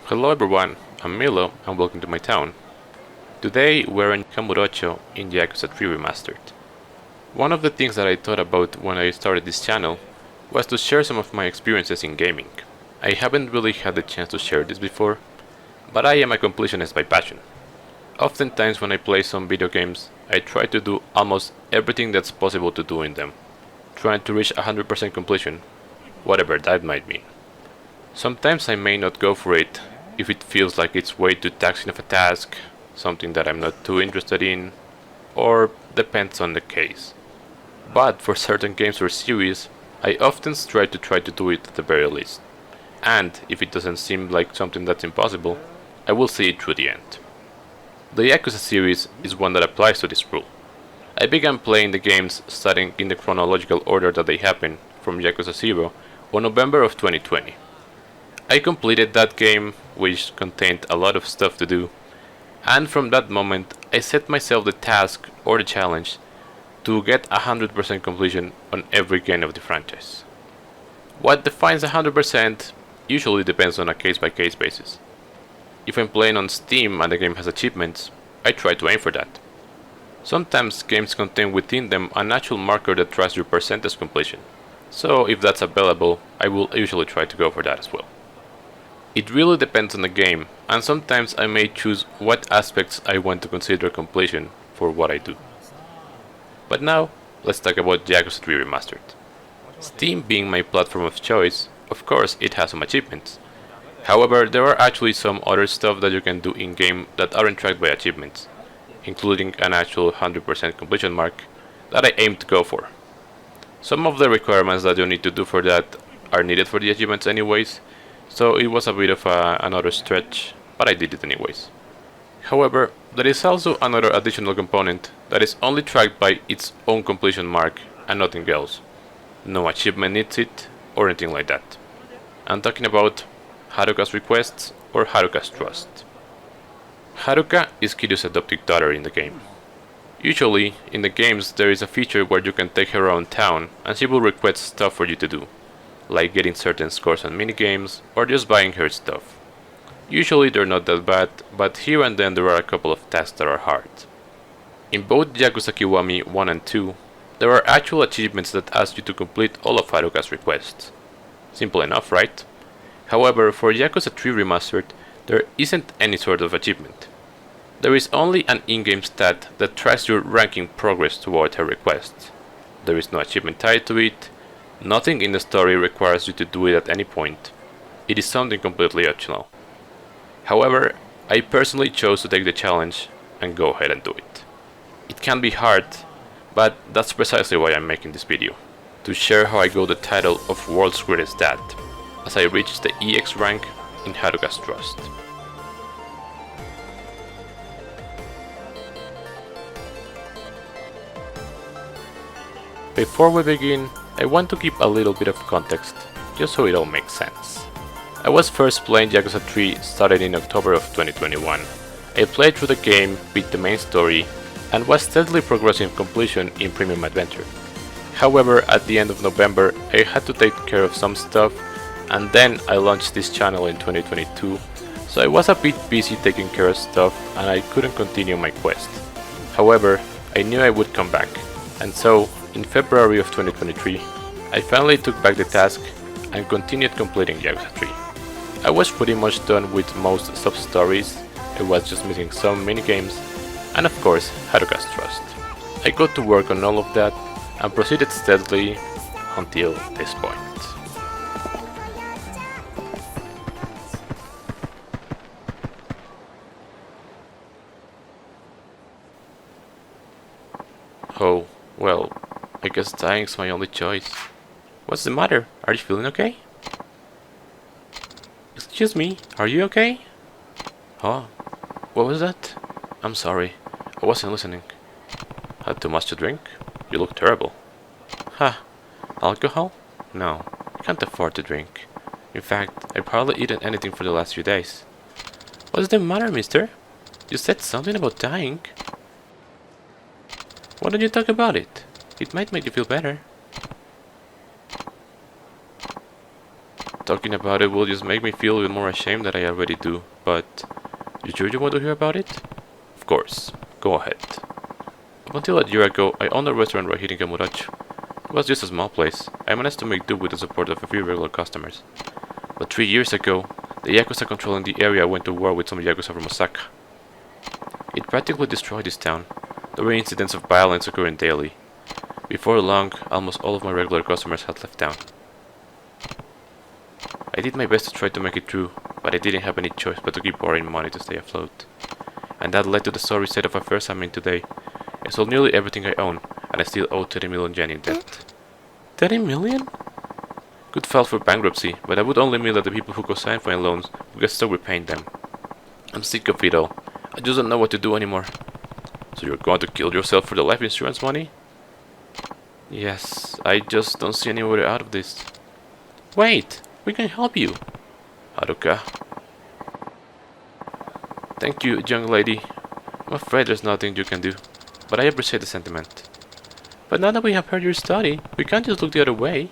Hello everyone, I'm Milo and welcome to my town. Today we're in Kamurocho in Yakuza 3 Remastered. One of the things that I thought about when I started this channel was to share some of my experiences in gaming. I haven't really had the chance to share this before, but I am a completionist by passion. Oftentimes when I play some video games, I try to do almost everything that's possible to do in them, trying to reach 100% completion, whatever that might mean. Sometimes I may not go for it if it feels like it's way too taxing of a task, something that I'm not too interested in, or depends on the case. But for certain games or series, I often try to do it at the very least. And if it doesn't seem like something that's impossible, I will see it through the end. The Yakuza series is one that applies to this rule. I began playing the games starting in the chronological order that they happen from Yakuza 0 on November of 2020. I completed that game, which contained a lot of stuff to do, and from that moment I set myself the task or the challenge to get 100% completion on every game of the franchise. What defines 100% usually depends on a case-by-case basis. If I'm playing on Steam and the game has achievements, I try to aim for that. Sometimes games contain within them a natural marker that tracks your percentage completion, so if that's available, I will usually try to go for that as well. It really depends on the game, and sometimes I may choose what aspects I want to consider completion for what I do. But now, let's talk about Yakuza 3 Remastered. Steam being my platform of choice, of course it has some achievements. However, there are actually some other stuff that you can do in-game that aren't tracked by achievements, including an actual 100% completion mark that I aim to go for. Some of the requirements that you need to do for that are needed for the achievements anyways, so it was a bit of another stretch, but I did it anyways. However, there is also another additional component that is only tracked by its own completion mark and nothing else. No achievement needs it, or anything like that. I'm talking about Haruka's requests or Haruka's trust. Haruka is Kiryu's adopted daughter in the game. Usually, in the games there is a feature where you can take her around town and she will request stuff for you to do, like getting certain scores on minigames or just buying her stuff. Usually they're not that bad, but here and then there are a couple of tasks that are hard. In both Yakuza Kiwami 1 and 2, there are actual achievements that ask you to complete all of Haruka's requests. Simple enough, right? However, for Yakuza 3 Remastered, there isn't any sort of achievement. There is only an in-game stat that tracks your ranking progress toward her requests. There is no achievement tied to it. Nothing in the story requires you to do it at any point. It is something completely optional. However, I personally chose to take the challenge and go ahead and do it. It can be hard, but that's precisely why I'm making this video, to share how I got the title of World's Greatest Dad, as I reached the EX rank in Haruka's Trust. Before we begin, I want to give a little bit of context, just so it all makes sense. I was first playing Yakuza 3 started in October of 2021. I played through the game, beat the main story, and was steadily progressing completion in Premium Adventure. However, at the end of November, I had to take care of some stuff, and then I launched this channel in 2022, so I was a bit busy taking care of stuff and I couldn't continue my quest. However, I knew I would come back, and so, in February of 2023, I finally took back the task and continued completing Yakuza 3. I was pretty much done with most sub-stories, I was just missing some minigames, and of course Haruka's Trust. I got to work on all of that and proceeded steadily until this point. Oh, well, I guess dying's my only choice. What's the matter? Are you feeling okay? Excuse me, are you okay? Oh, what was that? I'm sorry, I wasn't listening. Had too much to drink? You look terrible. Ha, alcohol? No, I can't afford to drink. In fact, I've hardly eaten anything for the last few days. What's the matter, mister? You said something about dying. Why don't you talk about it? It might make you feel better. Talking about it will just make me feel even more ashamed than I already do, but you sure you want to hear about it? Of course, go ahead. Up until a year ago, I owned a restaurant right here in Kamurocho. It was just a small place. I managed to make do with the support of a few regular customers. But 3 years ago, the Yakuza controlling the area went to war with some Yakuza from Osaka. It practically destroyed this town. There were incidents of violence occurring daily. Before long, almost all of my regular customers had left town. I did my best to try to make it through, but I didn't have any choice but to keep borrowing money to stay afloat. And that led to the sorry state of affairs I'm in today. I sold nearly everything I own, and I still owe 30 million yen in debt. 30 million? Could file for bankruptcy, but that would only mean that the people who co-signed for my loans would get stuck repaying them. I'm sick of it all. I just don't know what to do anymore. So you're going to kill yourself for the life insurance money? Yes, I just don't see any way out of this. Wait, we can help you. Haruka. Thank you, young lady. I'm afraid there's nothing you can do, but I appreciate the sentiment. But now that we have heard your story, we can't just look the other way.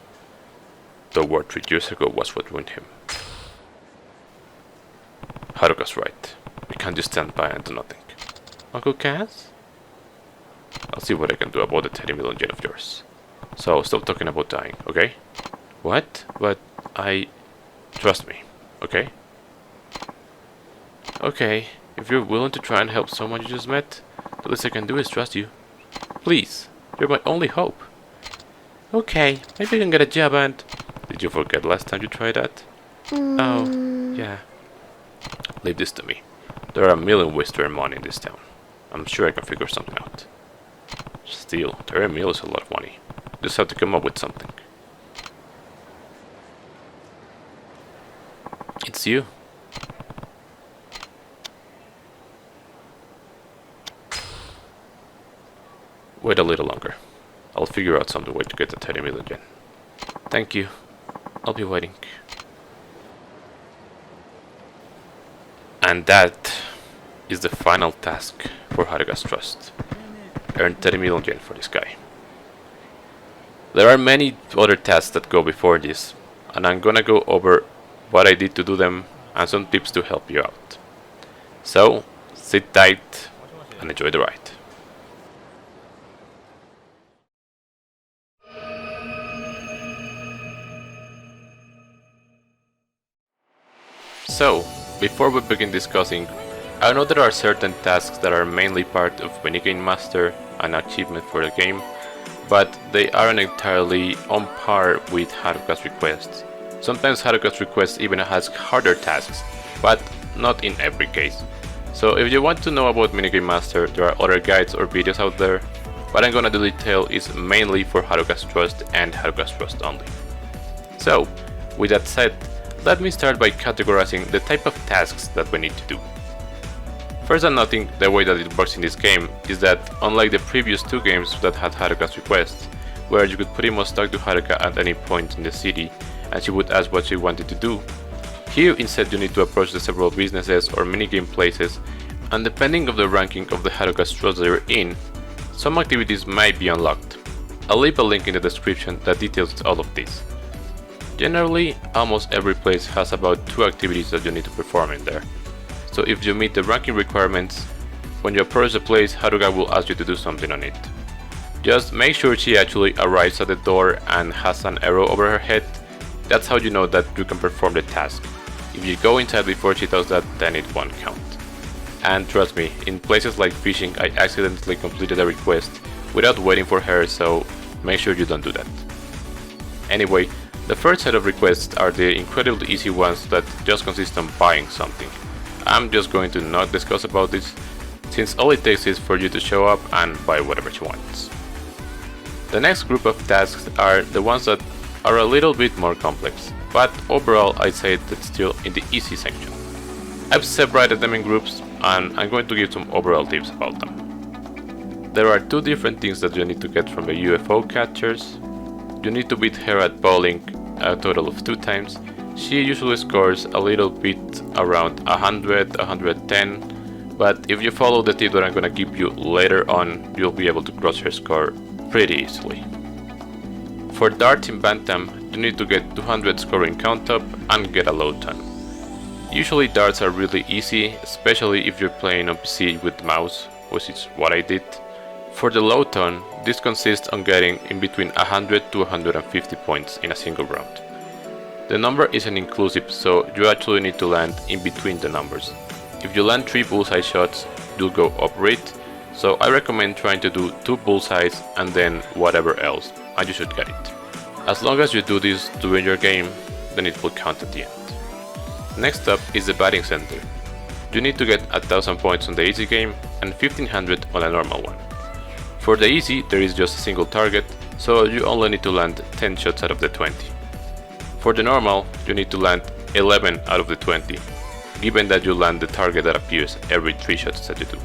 The war 3 years ago was what ruined him. Haruka's right. We can't just stand by and do nothing. Uncle Kaz? I'll see what I can do about the 30 million yen of yours. So stop talking about dying, okay? What? But trust me, okay? Okay, if you're willing to try and help someone you just met, the least I can do is trust you. Please, you're my only hope. Okay, maybe I can get a job and... Did you forget last time you tried that? Oh, yeah. Leave this to me. There are a million ways to earn money in this town. I'm sure I can figure something out. Still, 30 mil is a lot of money. Just have to come up with something. It's you. Wait a little longer. I'll figure out some way to get the 30 million yen. Thank you. I'll be waiting. And that is the final task for Haruka's trust. Earn 30 million yen for this guy. There are many other tasks that go before this, and I'm gonna go over what I did to do them and some tips to help you out. So, sit tight and enjoy the ride. So, before we begin discussing, I know there are certain tasks that are mainly part of minigame master and achievement for the game, but they aren't entirely on par with Haruka's requests. Sometimes Haruka's request even has harder tasks, but not in every case. So if you want to know about minigame master, there are other guides or videos out there. What I'm gonna detail is mainly for Haruka's trust and Haruka's trust only. So, with that said, let me start by categorizing the type of tasks that we need to do. First and nothing, the way that it works in this game is that, unlike the previous two games that had Haruka's requests, where you could pretty much talk to Haruka at any point in the city and she would ask what she wanted to do, here instead you need to approach the several businesses or minigame places, and depending on the ranking of the Haruka's trust that you're in, some activities might be unlocked. I'll leave a link in the description that details all of this. Generally, almost every place has about 2 activities that you need to perform in there. So if you meet the ranking requirements, when you approach the place, Haruka will ask you to do something on it. Just make sure she actually arrives at the door and has an arrow over her head. That's how you know that you can perform the task. If you go inside before she does that, then it won't count. And trust me, in places like fishing, I accidentally completed a request without waiting for her, so make sure you don't do that. Anyway, the first set of requests are the incredibly easy ones that just consist on buying something. I'm just going to not discuss about this, since all it takes is for you to show up and buy whatever she wants. The next group of tasks are the ones that are a little bit more complex, but overall I'd say that's still in the easy section. I've separated them in groups and I'm going to give some overall tips about them. There are 2 different things that you need to get from the UFO Catchers. You need to beat her at bowling a total of 2 times. She usually scores a little bit around 100, 110, but if you follow the tip that I'm gonna give you later on, you'll be able to cross her score pretty easily. For darts in Bantam, you need to get 200 scoring count up and get a low ton. Usually darts are really easy, especially if you're playing on PC with mouse, which is what I did. For the low ton, this consists on getting in between 100 to 150 points in a single round. The number isn't inclusive, so you actually need to land in between the numbers. If you land 3 bullseye shots, you'll go up rate, so I recommend trying to do 2 bullseyes and then whatever else, and you should get it. As long as you do this during your game, then it will count at the end. Next up is the batting center. You need to get 1000 points on the easy game and 1500 on a normal one. For the easy, there is just a single target, so you only need to land 10 shots out of the 20. For the normal, you need to land 11 out of the 20, given that you land the target that appears every 3 shots that you do.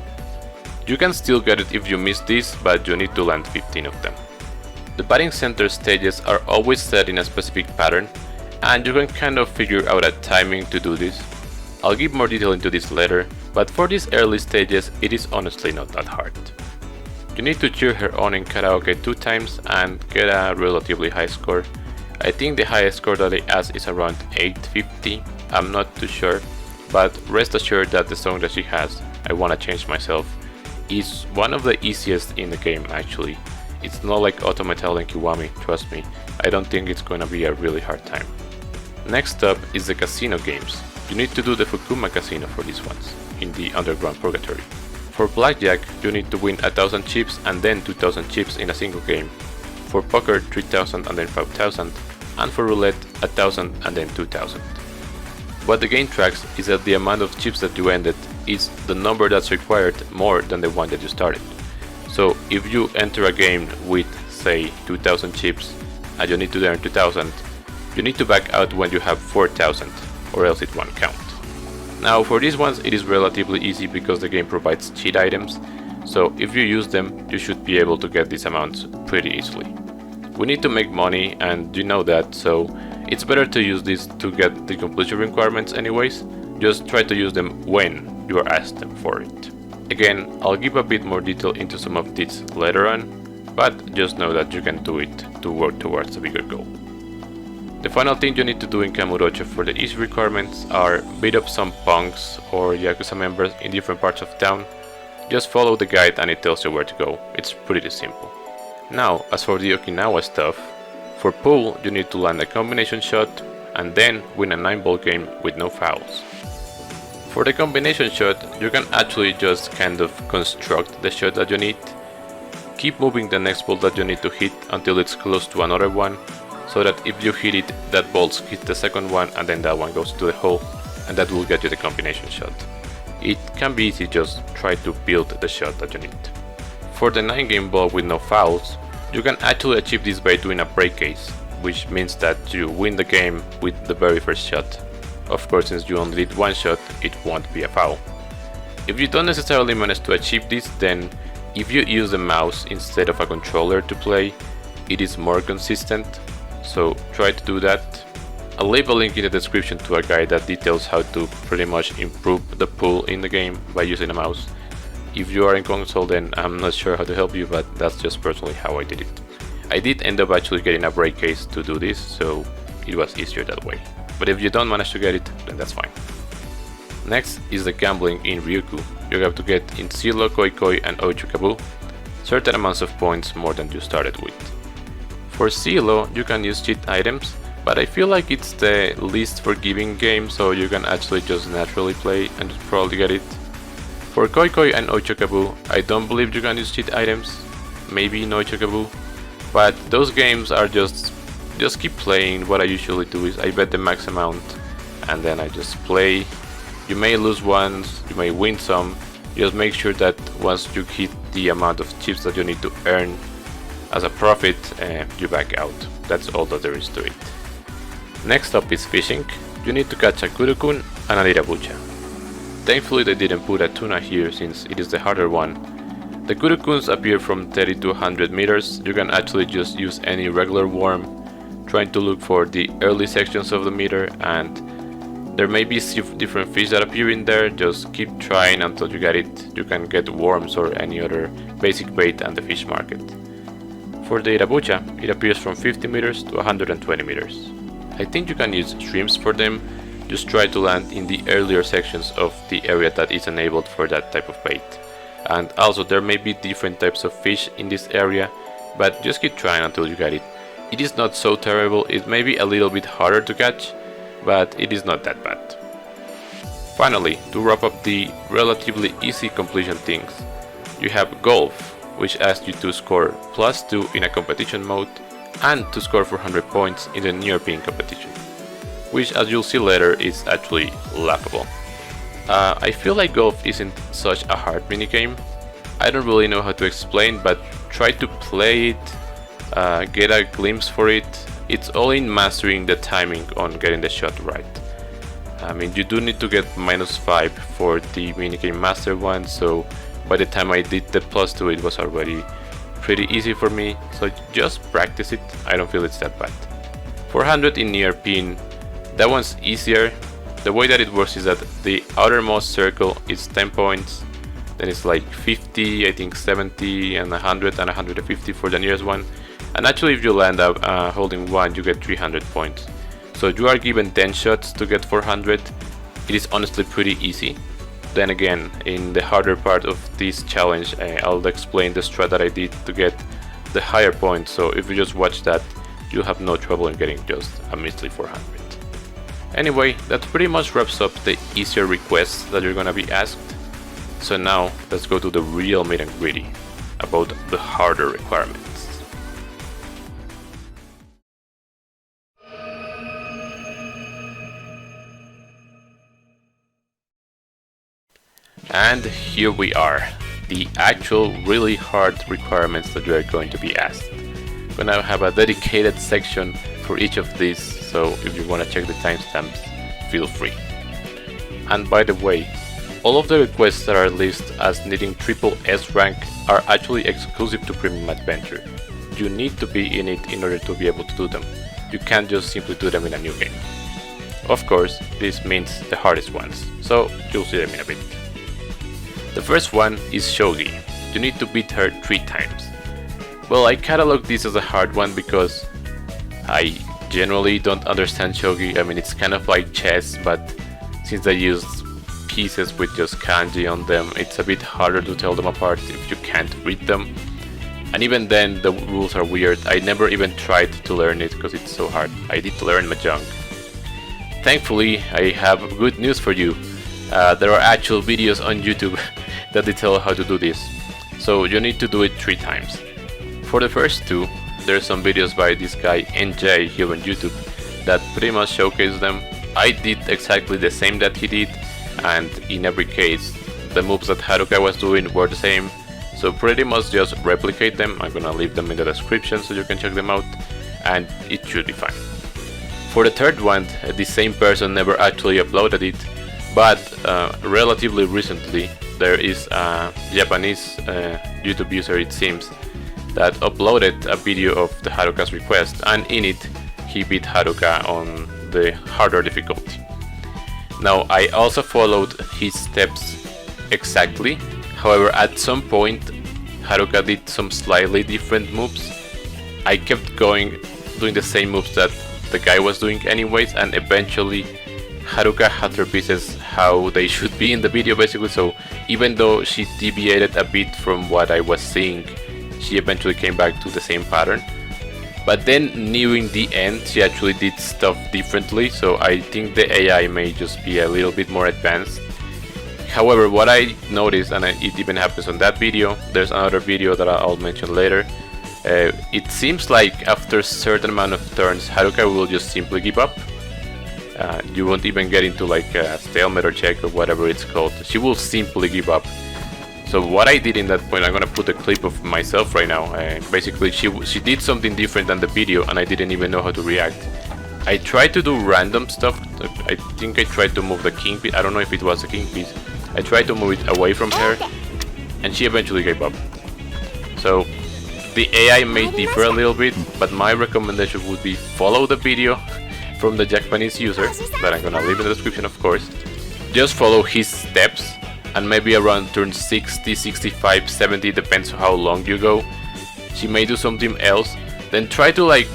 You can still get it if you miss this, but you need to land 15 of them. The batting center stages are always set in a specific pattern, and you can kind of figure out a timing to do this. I'll give more detail into this later, but for these early stages it is honestly not that hard. You need to cheer her on in Karaoke 2 times and get a relatively high score. I think the highest score that I asked is around 850, I'm not too sure, but rest assured that the song that she has, I Wanna Change Myself, is one of the easiest in the game actually. It's not like Autometal and Kiwami, trust me, I don't think it's gonna be a really hard time. Next up is the casino games. You need to do the Fukuma Casino for these ones, in the underground purgatory. For Blackjack, you need to win 1000 chips and then 2000 chips in a single game. For Poker, 3000 and then 5000, and for Roulette, 1000 and then 2000. What the game tracks is that the amount of chips that you ended is the number that's required more than the one that you started. So if you enter a game with, say, 2000 chips and you need to earn 2000, you need to back out when you have 4000, or else it won't count. Now for these ones it is relatively easy because the game provides cheat items, so if you use them you should be able to get these amounts pretty easily. We need to make money and you know that, so it's better to use this to get the completion requirements anyways, just try to use them when you are asked them for it. Again, I'll give a bit more detail into some of these later on, but just know that you can do it to work towards a bigger goal. The final thing you need to do in Kamurocho for the easy requirements are beat up some punks or Yakuza members in different parts of town. Just follow the guide and it tells you where to go, it's pretty simple. Now, as for the Okinawa stuff, for pool you need to land a combination shot and then win a 9-ball game with no fouls. For the combination shot, you can actually just kind of construct the shot that you need. Keep moving the next ball that you need to hit until it's close to another one, so that if you hit it, that ball hits the second one and then that one goes to the hole, and that will get you the combination shot. It can be easy, just try to build the shot that you need. For the 9-game ball with no fouls, you can actually achieve this by doing a break case, which means that you win the game with the very first shot. Of course, since you only did one shot, it won't be a foul. If you don't necessarily manage to achieve this, then if you use the mouse instead of a controller to play, it is more consistent, so try to do that. I'll leave a link in the description to a guide that details how to pretty much improve the pool in the game by using a mouse. If you are in console, then I'm not sure how to help you, but that's just personally how I did it. I did end up actually getting a break case to do this, so it was easier that way. But if you don't manage to get it, then that's fine. Next is the Gamgling in Ryukyu. You have to get in Cee-loo, Koi Koi and Oichukabu certain amounts of points more than you started with. For Cee-loo, you can use cheat items, but I feel like it's the least forgiving game, so you can actually just naturally play and probably get it. For Koi Koi and Oichukabu, I don't believe you can use cheat items, maybe in Oichukabu, but those games are just keep playing. What I usually do is I bet the max amount and then I just play. You may lose once, you may win some, just make sure that once you hit the amount of chips that you need to earn as a profit, you back out. That's all that there is to it. Next up is fishing. You need to catch a kurukun and a lirabucha. Thankfully they didn't put a tuna here since it is the harder one. The kurukuns appear from 30 to 100 meters. You can actually just use any regular worm, trying to look for the early sections of the meter, and there may be different fish that appear in there. Just keep trying until you get it. You can get worms or any other basic bait at the fish market. For the Irabucha, it appears from 50 meters to 120 meters. I think you can use streams for them, just try to land in the earlier sections of the area that is enabled for that type of bait. And also there may be different types of fish in this area, but just keep trying until you get it. It is not so terrible, it may be a little bit harder to catch, but it is not that bad. Finally, to wrap up the relatively easy completion things, you have golf, which asks you to score +2 in a competition mode and to score 400 points in the European competition, which as you'll see later is actually laughable. I feel like golf isn't such a hard minigame. I don't really know how to explain, but try to play it, get a glimpse for it. It's all in mastering the timing on getting the shot right. I mean, you do need to get -5 for the minigame master one, so by the time I did the +2 it was already pretty easy for me, so just practice it, I don't feel it's that bad. 400 in European, that one's easier. The way that it works is that the outermost circle is 10 points, then it's like 50, I think 70 and 100 and 150 for the nearest one, and actually if you land up holding one you get 300 points. So you are given 10 shots to get 400, it is honestly pretty easy. Then again, in the harder part of this challenge, I'll explain the strat that I did to get the higher points, so if you just watch that, you'll have no trouble in getting just a measly 400. Anyway, that pretty much wraps up the easier requests that you're gonna be asked. So now, let's go to the real meat and gritty, about the harder requirements. And here we are, the actual really hard requirements that you are going to be asked. I'm gonna have a dedicated section for each of these, so if you wanna check the timestamps, feel free. And by the way, all of the requests that are listed as needing triple S rank are actually exclusive to Premium Adventure. You need to be in it in order to be able to do them. You can't just simply do them in a new game. Of course, this means the hardest ones, so you'll see them in a bit. The first one is Shogi. You need to beat her 3 times. Well, I catalog this as a hard one because I generally don't understand Shogi. I mean, it's kind of like chess, but since I used pieces with just kanji on them, it's a bit harder to tell them apart if you can't read them. And even then, the rules are weird. I never even tried to learn it because it's so hard. I did learn Mahjong. Thankfully, I have good news for you. There are actual videos on YouTube that detail how to do this, so you need to do it 3 times. For the first 2, there's some videos by this guy NJ here on YouTube that pretty much showcase them. I did exactly the same that he did, and in every case the moves that Haruka was doing were the same, so pretty much just replicate them. I'm gonna leave them in the description so you can check them out, and it should be fine. For the third one, the same person never actually uploaded it, but relatively recently there is a Japanese YouTube user, it seems, that uploaded a video of the Haruka's request, and in it he beat Haruka on the harder difficulty. Now, I also followed his steps exactly, however at some point Haruka did some slightly different moves. I kept going doing the same moves that the guy was doing anyways, and eventually Haruka had her pieces how they should be in the video basically, so even though she deviated a bit from what I was seeing, she eventually came back to the same pattern. But then nearing the end she actually did stuff differently, so I think the AI may just be a little bit more advanced. However, what I noticed, and it even happens on that video, there's another video that I'll mention later, it seems like after a certain amount of turns Haruka will just simply give up. You won't even get into like a stalemate or check or whatever it's called. She will simply give up. So what I did in that point, I'm gonna put a clip of myself right now. Basically she did something different than the video and I didn't even know how to react. I tried to do random stuff. I think I tried to move the king piece. I don't know if it was a king piece. I tried to move it away from her and she eventually gave up. So the AI may differ a little bit, but my recommendation would be follow the video from the Japanese user that I'm gonna leave in the description, of course. Just follow his steps, and maybe around turn 60, 65, 70, depends on how long you go, she may do something else, then try to like,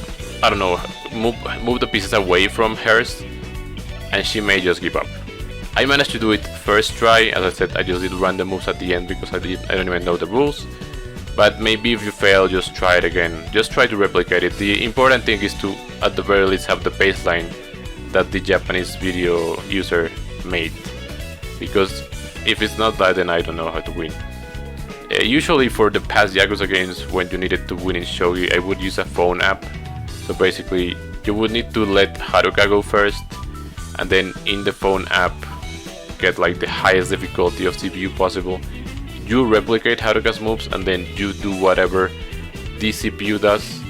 I don't know, move the pieces away from hers, and she may just give up. I managed to do it first try. As I said, I just did random moves at the end because I don't even know the rules. But maybe if you fail, just try it again. Just try to replicate it. The important thing is to, at the very least, have the baseline that the Japanese video user made. Because if it's not that, then I don't know how to win. Usually for the past Yakuza games, when you needed to win in Shogi, I would use a phone app. So basically, you would need to let Haruka go first, and then in the phone app, get like the highest difficulty of CPU possible. You replicate Haruka's moves and then you do whatever the CPU does.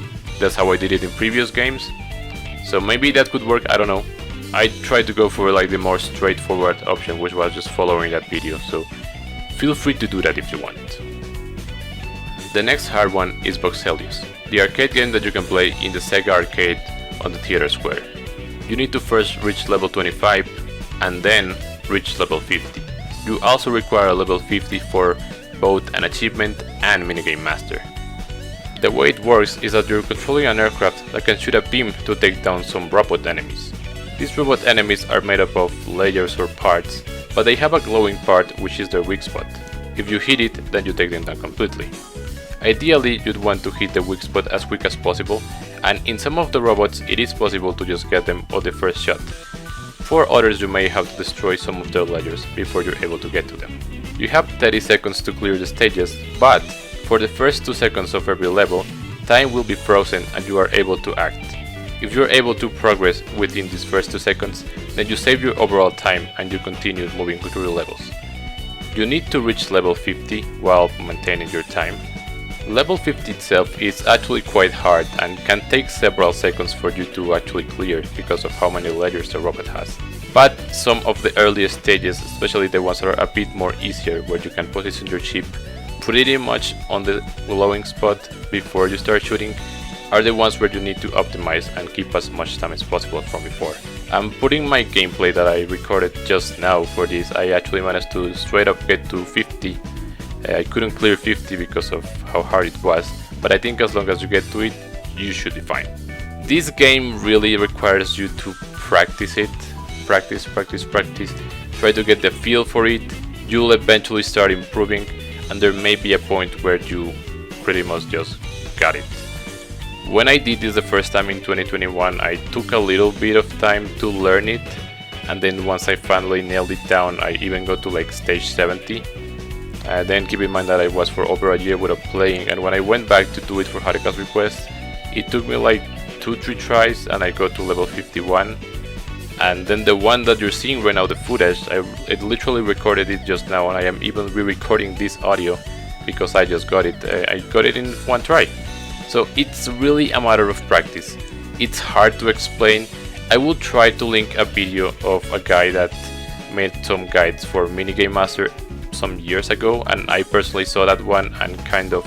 That's how I did it in previous games. So maybe that could work, I don't know. I tried to go for like the more straightforward option, which was just following that video, so feel free to do that if you want. The next hard one is Boxcelios, the arcade game that you can play in the Sega arcade on the theater square. You need to first reach level 25 and then reach level 50. You also require a level 50 for both an achievement and minigame master. The way it works is that you're controlling an aircraft that can shoot a beam to take down some robot enemies. These robot enemies are made up of layers or parts, but they have a glowing part which is their weak spot. If you hit it, then you take them down completely. Ideally, you'd want to hit the weak spot as quick as possible, and in some of the robots it is possible to just get them on the first shot. For others, you may have to destroy some of their layers before you're able to get to them. You have 30 seconds to clear the stages, but for the first 2 seconds of every level, time will be frozen and you are able to act. If you're able to progress within these first 2 seconds, then you save your overall time and you continue moving through the levels. You need to reach level 50 while maintaining your time. Level 50 itself is actually quite hard and can take several seconds for you to actually clear because of how many layers the robot has. But some of the earliest stages, especially the ones that are a bit more easier, where you can position your ship pretty much on the glowing spot before you start shooting, are the ones where you need to optimize and keep as much time as possible from before. I'm putting my gameplay that I recorded just now for this. I actually managed to straight up get to 50. I couldn't clear 50 because of how hard it was, but I think as long as you get to it, you should be fine. This game really requires you to practice it. Practice. Try to get the feel for it. You'll eventually start improving, and there may be a point where you pretty much just got it. When I did this the first time in 2021, I took a little bit of time to learn it, and then once I finally nailed it down, I even got to like stage 70. Then keep in mind that I was for over a year without playing, and when I went back to do it for Haruka's request, it took me like 2-3 tries and I got to level 51. And then the one that you're seeing right now, the footage, I literally recorded it just now, and I am even re-recording this audio because I just got it. I got it in one try. So it's really a matter of practice. It's hard to explain. I will try to link a video of a guy that made some guides for Minigame Master some years ago, and I personally saw that one and kind of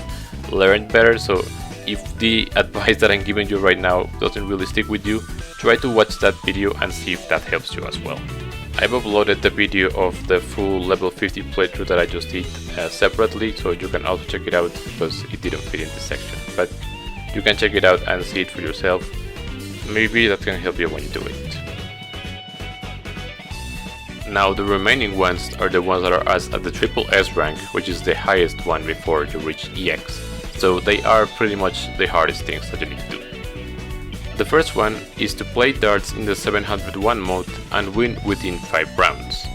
learned better. So if the advice that I'm giving you right now doesn't really stick with you, try to watch that video and see if that helps you as well. I've uploaded the video of the full level 50 playthrough that I just did separately, so you can also check it out because it didn't fit in this section, but you can check it out and see it for yourself. Maybe that can help you when you do it. Now the remaining ones are the ones that are at the triple S rank, which is the highest one before you reach EX. So they are pretty much the hardest things that you need to do. The first one is to play darts in the 701 mode and win within 5 rounds.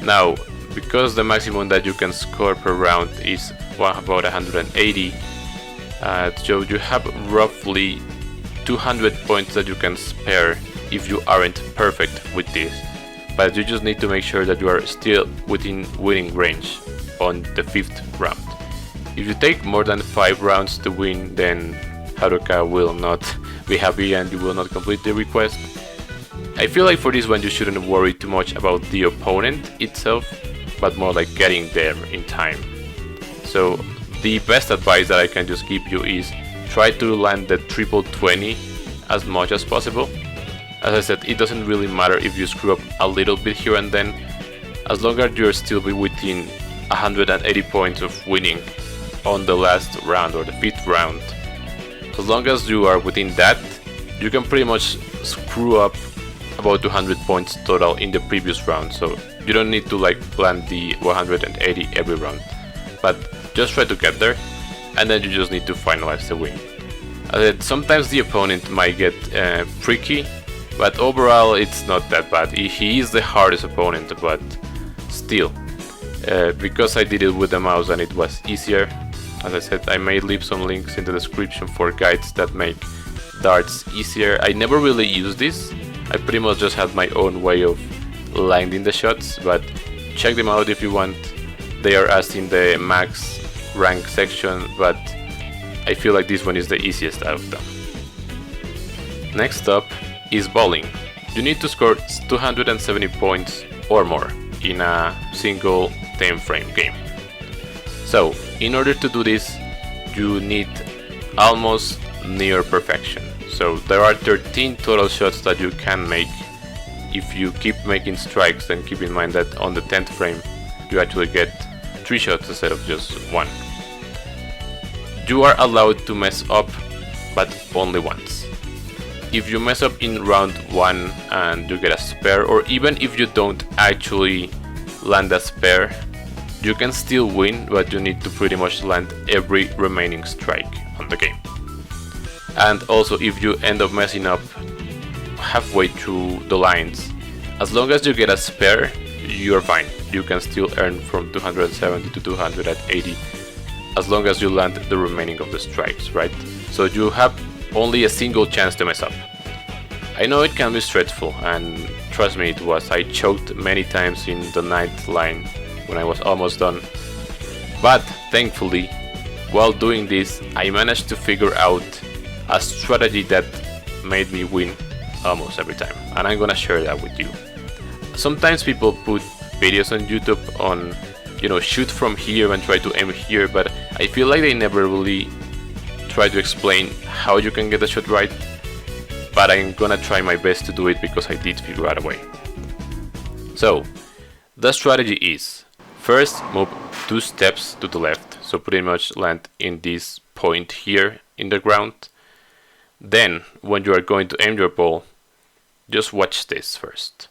Now, because the maximum that you can score per round is about 180, so you have roughly 200 points that you can spare if you aren't perfect with this. But you just need to make sure that you are still within winning range on the 5th round. If you take more than 5 rounds to win, then Haruka will not be happy and you will not complete the request. I feel like for this one you shouldn't worry too much about the opponent itself, but more like getting there in time. So the best advice that I can just give you is try to land the triple 20 as much as possible. As I said, it doesn't really matter if you screw up a little bit here and then, as long as you're still within 180 points of winning, on the last round or the 5th round. As long as you are within that, you can pretty much screw up about 200 points total in the previous round, so you don't need to like land the 180 every round, but just try to get there, and then you just need to finalize the win. Sometimes the opponent might get tricky, but overall it's not that bad. He is the hardest opponent, but still, because I did it with the mouse and it was easier. As I said, I may leave some links in the description for guides that make darts easier. I never really used this. I pretty much just had my own way of landing the shots, but check them out if you want. They are as in the max rank section, but I feel like this one is the easiest out of them. Next up is bowling. You need to score 270 points or more in a single 10-frame game. So, in order to do this, you need almost near perfection. So there are 13 total shots that you can make if you keep making strikes, and keep in mind that on the 10th frame you actually get 3 shots instead of just 1. You are allowed to mess up, but only once. If you mess up in round 1 and you get a spare, or even if you don't actually land a spare, you can still win, but you need to pretty much land every remaining strike on the game. And also, if you end up messing up halfway through the lines, as long as you get a spare, you're fine. You can still earn from 270 to 280 as long as you land the remaining of the strikes, right? So you have only a single chance to mess up. I know it can be stressful, and trust me, it was. I choked many times in the 9th line when I was almost done. But thankfully, while doing this, I managed to figure out a strategy that made me win almost every time, and I'm gonna share that with you. Sometimes people put videos on YouTube on, shoot from here and try to aim here, but I feel like they never really try to explain how you can get the shot right. But I'm gonna try my best to do it because I did figure out a way. So, the strategy is, first move 2 steps to the left, so pretty much land in this point here in the ground. Then, when you are going to aim your ball, just watch this first.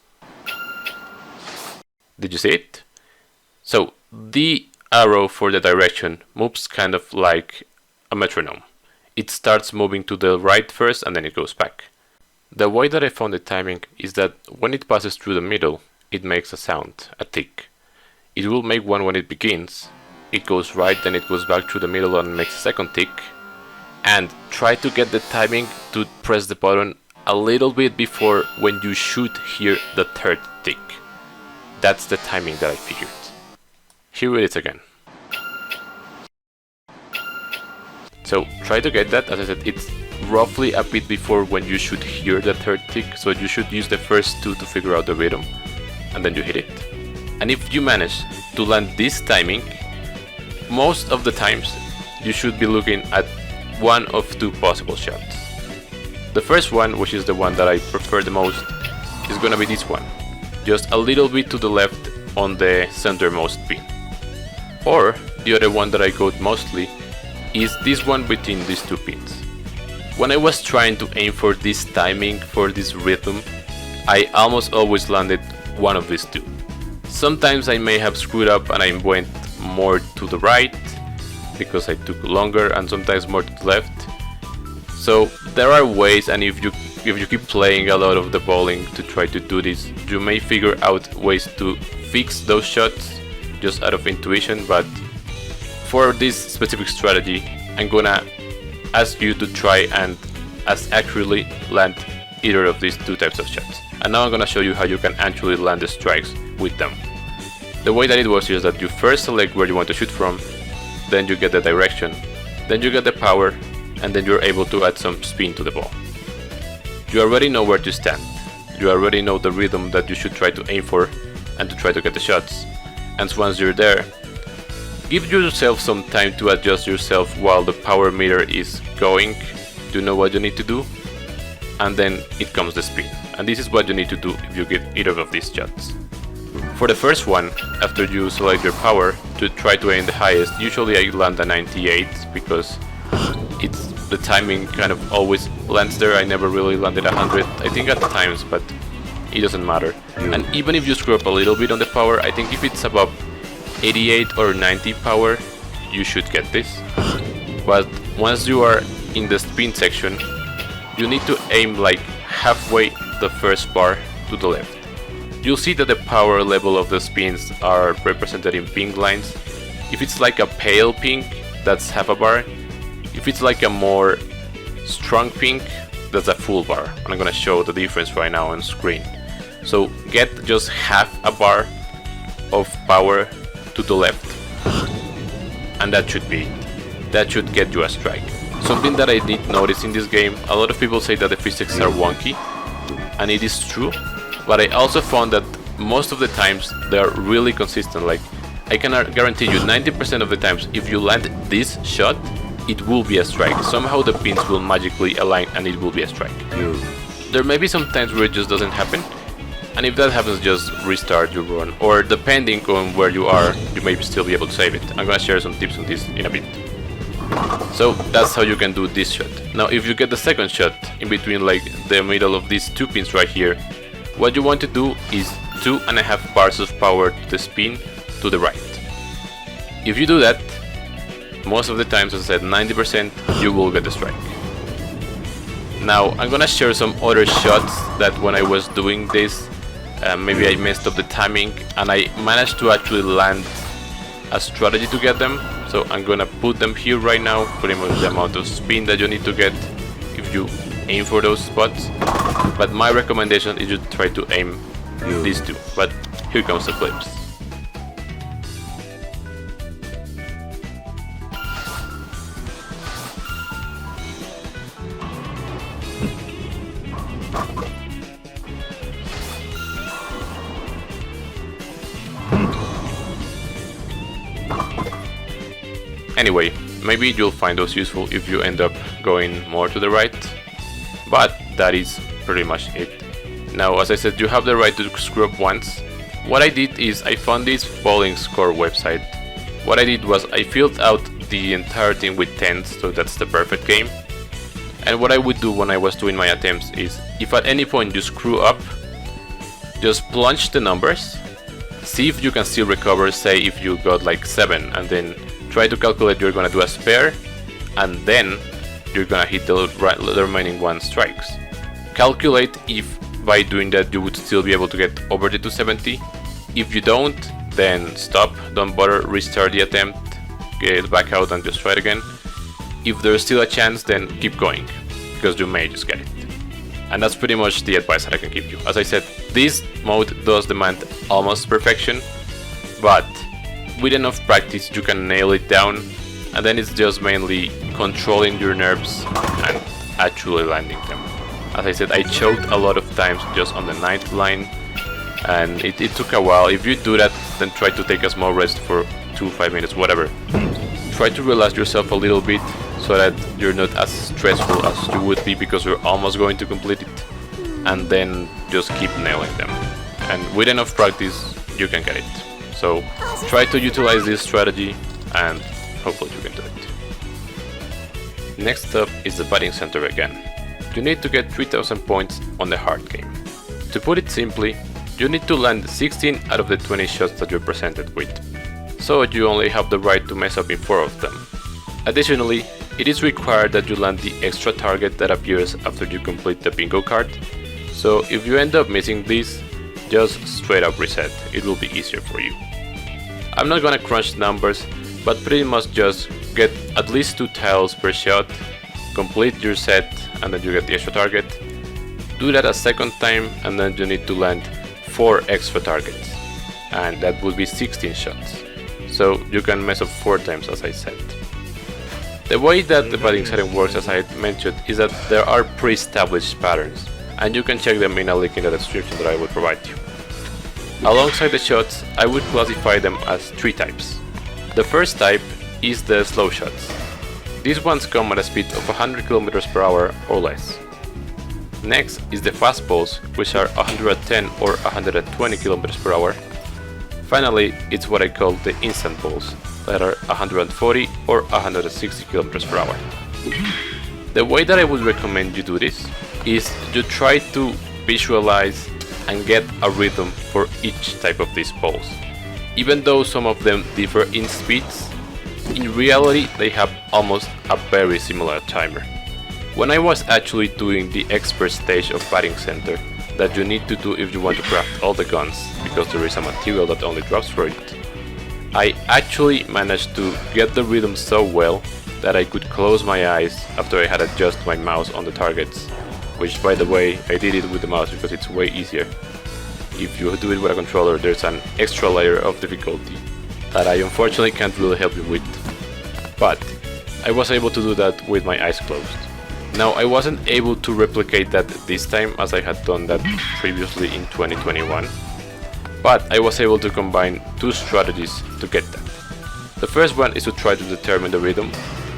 Did you see it? So, the arrow for the direction moves kind of like a metronome. It starts moving to the right first and then it goes back. The way that I found the timing is that when it passes through the middle, it makes a sound, a tick. It will make one when it begins, it goes right, then it goes back through the middle and makes a second tick. And try to get the timing to press the button a little bit before when you shoot hear the 3rd tick. That's the timing that I figured. Here it is again. So try to get that. As I said, it's roughly a bit before when you should hear the 3rd tick, so you should use the first 2 to figure out the rhythm, and then you hit it. And if you manage to land this timing, most of the times you should be looking at one of 2 possible shots. The first one, which is the one that I prefer the most, is gonna be this one, just a little bit to the left on the centermost pin. Or the other one that I go mostly is this one between these 2 pins. When I was trying to aim for this timing, for this rhythm, I almost always landed one of these 2. Sometimes I may have screwed up and I went more to the right because I took longer, and sometimes more to the left. So there are ways, and if you keep playing a lot of the bowling to try to do this, you may figure out ways to fix those shots just out of intuition. But for this specific strategy, I'm gonna ask you to try and as accurately land either of these 2 types of shots. And now I'm gonna show you how you can actually land the strikes with them. The way that it works is that you first select where you want to shoot from, then you get the direction, then you get the power, and then you're able to add some spin to the ball. You already know where to stand, you already know the rhythm that you should try to aim for and to try to get the shots. And once you're there, give yourself some time to adjust yourself while the power meter is going, to know what you need to do, and then it comes the spin. And this is what you need to do if you get either of these shots. For the first one, after you select your power to try to aim the highest, usually I land a 98 because the timing kind of always lands there. I never really landed 100, I think at times, but it doesn't matter. And even if you screw up a little bit on the power, I think if it's above 88 or 90 power, you should get this. But once you are in the spin section, you need to aim like halfway the first bar to the left. You'll see that the power level of the spins are represented in pink lines. If it's like a pale pink, that's half a bar. If it's like a more strong pink, that's a full bar. And I'm gonna show the difference right now on screen. So get just half a bar of power to the left, and that should be it. That should get you a strike. Something that I did notice in this game, a lot of people say that the physics are wonky, and it is true, but I also found that most of the times they are really consistent. Like, I can guarantee you 90% of the times if you land this shot, it will be a strike. Somehow the pins will magically align and it will be a strike. There may be some times where it just doesn't happen, and if that happens, just restart your run, or depending on where you are, you may still be able to save it. I'm gonna share some tips on this in a bit. So that's how you can do this shot. Now if you get the second shot in between like the middle of these two pins right here, what you want to do is 2.5 bars of power to the spin to the right. If you do that, most of the times, as I said, 90%, you will get the strike. Now I'm gonna share some other shots that when I was doing this, maybe I messed up the timing and I managed to actually land a strategy to get them. So I'm gonna put them here right now, pretty much the amount of spin that you need to get if you aim for those spots. But my recommendation is you try to aim these two. But here comes the clips. Anyway, maybe you'll find those useful if you end up going more to the right, but that is pretty much it. Now, as I said, you have the right to screw up once. What I did is I found this bowling score website. What I did was I filled out the entire thing with 10s, so that's the perfect game. And what I would do when I was doing my attempts is, if at any point you screw up, just plunge the numbers, see if you can still recover. Say if you got like 7, and then try to calculate you're gonna do a spare, and then you're gonna hit the remaining 1 strikes. Calculate if by doing that you would still be able to get over the 270. If you don't, then stop, don't bother, restart the attempt, get back out and just try it again. If there's still a chance, then keep going, because you may just get it. And that's pretty much the advice that I can give you. As I said, this mode does demand almost perfection, but with enough practice you can nail it down, and then it's just mainly controlling your nerves and actually landing them. As I said, I choked a lot of times just on the 9th line, and it took a while. If you do that, then try to take a small rest for 2-5 minutes, whatever. Try to relax yourself a little bit so that you're not as stressful as you would be because you're almost going to complete it, and then just keep nailing them. And with enough practice you can get it. So try to utilize this strategy and hopefully you can do it. Next up is the batting center again. You need to get 3000 points on the hard game. To put it simply, you need to land 16 out of the 20 shots that you're presented with. So you only have the right to mess up in 4 of them. Additionally, it is required that you land the extra target that appears after you complete the bingo card. So if you end up missing this, just straight up reset, it will be easier for you. I'm not gonna crunch numbers, but pretty much just get at least 2 tiles per shot, complete your set, and then you get the extra target. Do that a second time, and then you need to land 4 extra targets, and that would be 16 shots. So you can mess up 4 times, as I said. The way that the batting setting works, as I mentioned, is that there are pre-established patterns, and you can check them in a link in the description that I will provide you. Alongside the shots, I would classify them as 3 types. The first type is the slow shots. These ones come at a speed of 100 km per hour or less. Next is the fastballs, which are 110 or 120 km per hour. Finally, it's what I call the instant balls, that are 140 or 160 km per hour. The way that I would recommend you do this is you try to visualize and get a rhythm for each type of these balls. Even though some of them differ in speeds, in reality they have almost a very similar timer. When I was actually doing the expert stage of batting center that you need to do if you want to craft all the guns, because there is a material that only drops for it, I actually managed to get the rhythm so well that I could close my eyes after I had adjusted my mouse on the targets, which by the way I did it with the mouse because it's way easier. If you do it with a controller, there's an extra layer of difficulty that I unfortunately can't really help you with, but I was able to do that with my eyes closed. Now, I wasn't able to replicate that this time as I had done that previously in 2021, but I was able to combine two strategies to get that. The first one is to try to determine the rhythm,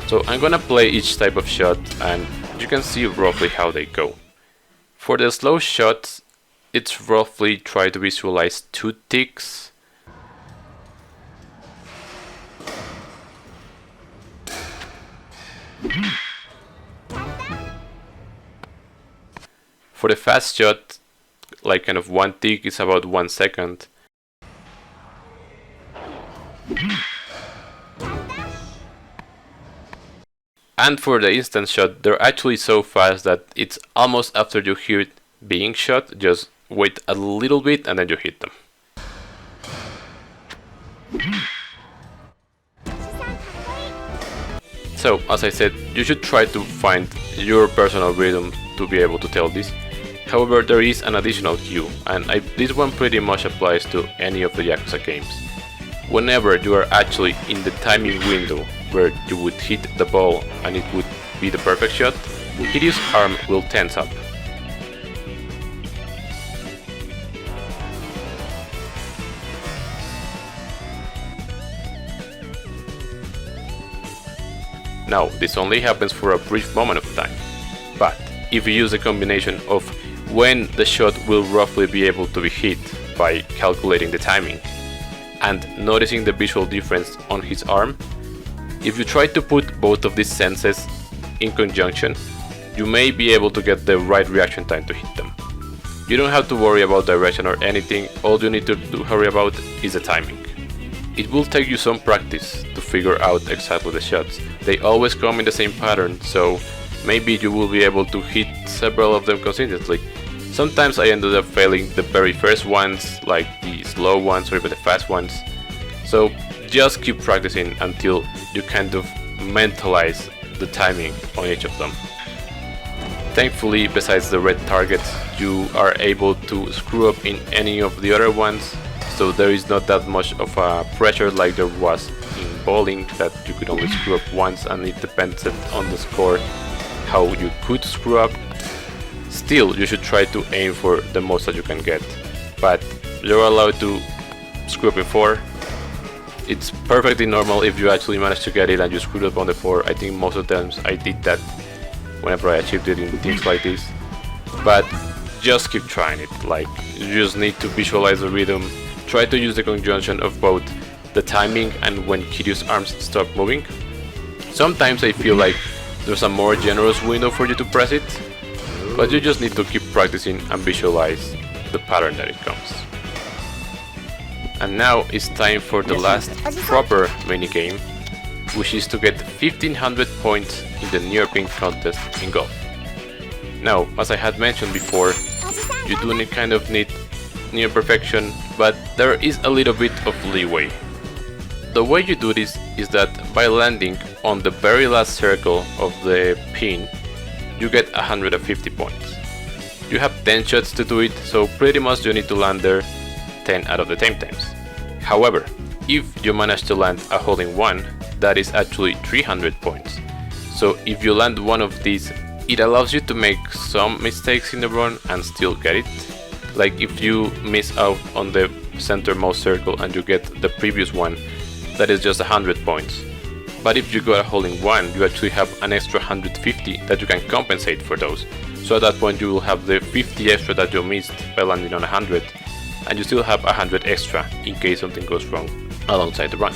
so I'm gonna play each type of shot and you can see roughly how they go. For the slow shots, it's roughly try to visualize 2 ticks. For the fast shot, like kind of 1 tick is about 1 second. And for the instant shot, they're actually so fast that it's almost after you hear it being shot, just wait a little bit and then you hit them. So, as I said, you should try to find your personal rhythm to be able to tell this. However, there is an additional cue, and this one pretty much applies to any of the Yakuza games. Whenever you are actually in the timing window where you would hit the ball and it would be the perfect shot, Kiryu's arm will tense up. Now, this only happens for a brief moment of time, but if you use a combination of when the shot will roughly be able to be hit by calculating the timing and noticing the visual difference on his arm, if you try to put both of these senses in conjunction, you may be able to get the right reaction time to hit them. You don't have to worry about direction or anything, all you need to worry about is the timing. It will take you some practice to figure out exactly the shots. They always come in the same pattern, so maybe you will be able to hit several of them consistently. Sometimes I ended up failing the very first ones, like the slow ones or even the fast ones. So just keep practicing until you kind of mentalize the timing on each of them. Thankfully, besides the red targets, you are able to screw up in any of the other ones, so there is not that much of a pressure like there was in bowling, that you could only screw up once and it depends on the score how you could screw up. Still, you should try to aim for the most that you can get, but you're allowed to screw up in 4. It's perfectly normal if you actually manage to get it and you screwed up on the 4. I think most of the times I did that whenever I achieved it in things like this, but just keep trying it. Like, you just need to visualize the rhythm, try to use the conjunction of both the timing and when Kiryu's arms stop moving. Sometimes I feel like there's a more generous window for you to press it, but you just need to keep practicing and visualize the pattern that it comes. And now it's time for the last proper minigame, which is to get 1500 points in the near pin contest in golf. Now, as I had mentioned before, you do need near perfection, but there is a little bit of leeway. The way you do this is that by landing on the very last circle of the pin, you get 150 points. You have 10 shots to do it, so pretty much you need to land there 10 out of the 10 times. However, if you manage to land a hole-in-one, that is actually 300 points. So if you land one of these, it allows you to make some mistakes in the run and still get it. Like if you miss out on the centermost circle and you get the previous one, that is just 100 points. But if you got a hole-in-one, you actually have an extra 150 that you can compensate for those. So at that point you will have the 50 extra that you missed by landing on 100, and you still have 100 extra in case something goes wrong alongside the run.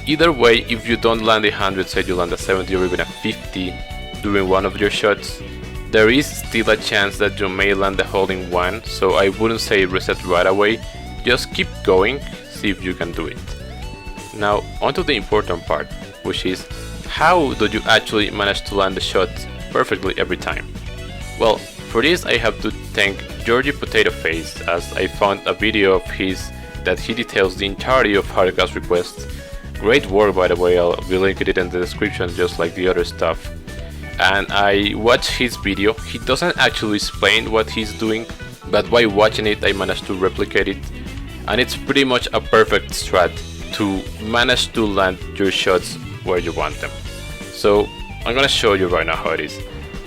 Either way, if you don't land a 100, say you land a 70 or even a 50 during one of your shots, there is still a chance that you may land a hole in one, so I wouldn't say reset right away, just keep going, see if you can do it. Now onto the important part, which is how do you actually manage to land the shot perfectly every time? Well, for this I have to thank Georgie Potato Face, as I found a video of his that he details the entirety of Haruka's request. Great work, by the way, I'll be linking it in the description just like the other stuff. And I watched his video. He doesn't actually explain what he's doing, but while watching it I managed to replicate it, and it's pretty much a perfect strat to manage to land your shots where you want them. So I'm gonna show you right now how it is.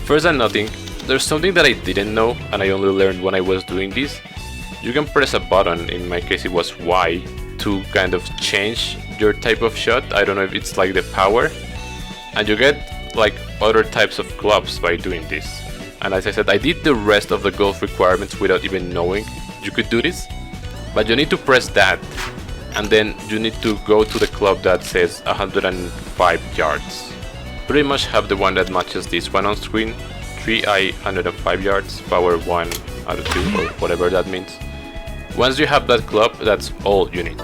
First and nothing, there's something that I didn't know and I only learned when I was doing this. You can press a button, in my case it was Y, to kind of change your type of shot. I don't know if it's like the power, and you get like other types of clubs by doing this. And as I said, I did the rest of the golf requirements without even knowing you could do this, but you need to press that and then you need to go to the club that says 105 yards. Pretty much have the one that matches this one on screen, 3i 105 yards, power 1 out of 2 or whatever that means. Once you have that club, that's all you need.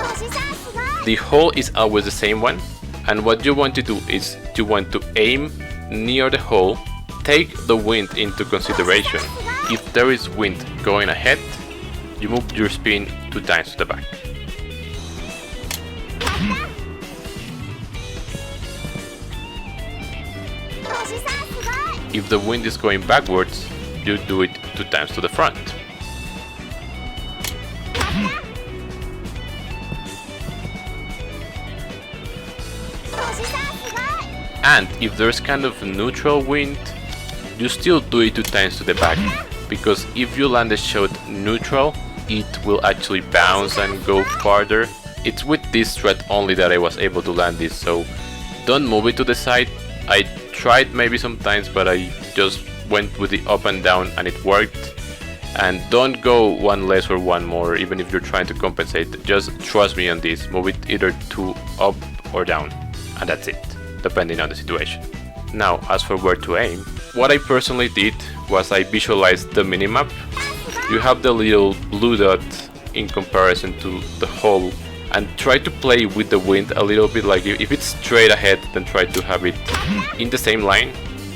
The hole is always the same one, and what you want to do is you want to aim near the hole, take the wind into consideration. If there is wind going ahead, you move your spin 2 times to the back. If the wind is going backwards, you do it 2 times to the front. And if there's kind of neutral wind, you still do it 2 times to the back, because if you land the shot neutral, it will actually bounce and go farther. It's with this strat only that I was able to land this, so don't move it to the side. I tried maybe sometimes, but I just went with the up and down and it worked. And don't go one less or one more, even if you're trying to compensate. Just trust me on this, move it either to up or down, and that's it, depending on the situation. Now, as for where to aim, what I personally did was I visualized the minimap. You have the little blue dot in comparison to the hole, and try to play with the wind a little bit. Like if it's straight ahead, then try to have it in the same line.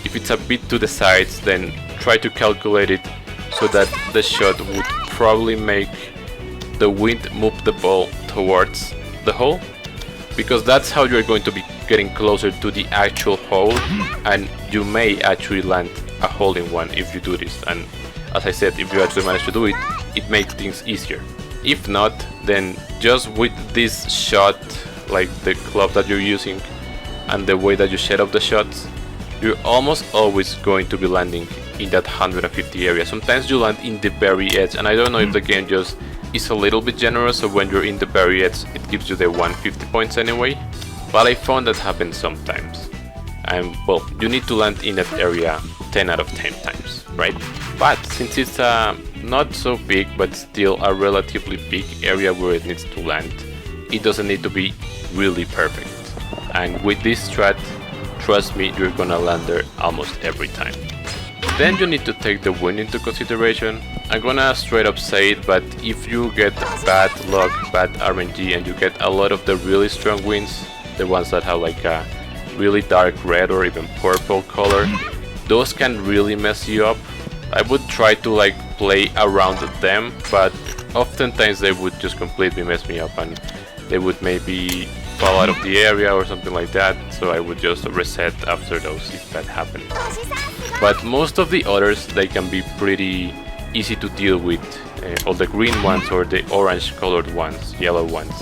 If it's a bit to the sides, then try to calculate it so that the shot would probably make the wind move the ball towards the hole, because that's how you're going to be getting closer to the actual hole, and you may actually land a hole in one if you do this. And as I said, if you actually manage to do it, it makes things easier. If not, then just with this shot, like the club that you're using and the way that you set up the shots, you're almost always going to be landing in that 150 area. Sometimes you land in the very edge, and I don't know if the game just is a little bit generous, so when you're in the very edge it gives you the 150 points anyway, but I found that happens sometimes. And well, you need to land in that area 10 out of 10 times, right? But since it's not so big but still a relatively big area where it needs to land, it doesn't need to be really perfect. And with this strat, trust me, you're gonna land there almost every time. Then you need to take the wind into consideration. I'm gonna straight up say it, but if you get bad luck, bad RNG, and you get a lot of the really strong winds, the ones that have like a really dark red or even purple color, those can really mess you up. I would try to like play around them, but oftentimes they would just completely mess me up and they would maybe fall out of the area or something like that, so I would just reset after those if that happened. But most of the others, they can be pretty easy to deal with, all the green ones or the orange colored ones, yellow ones,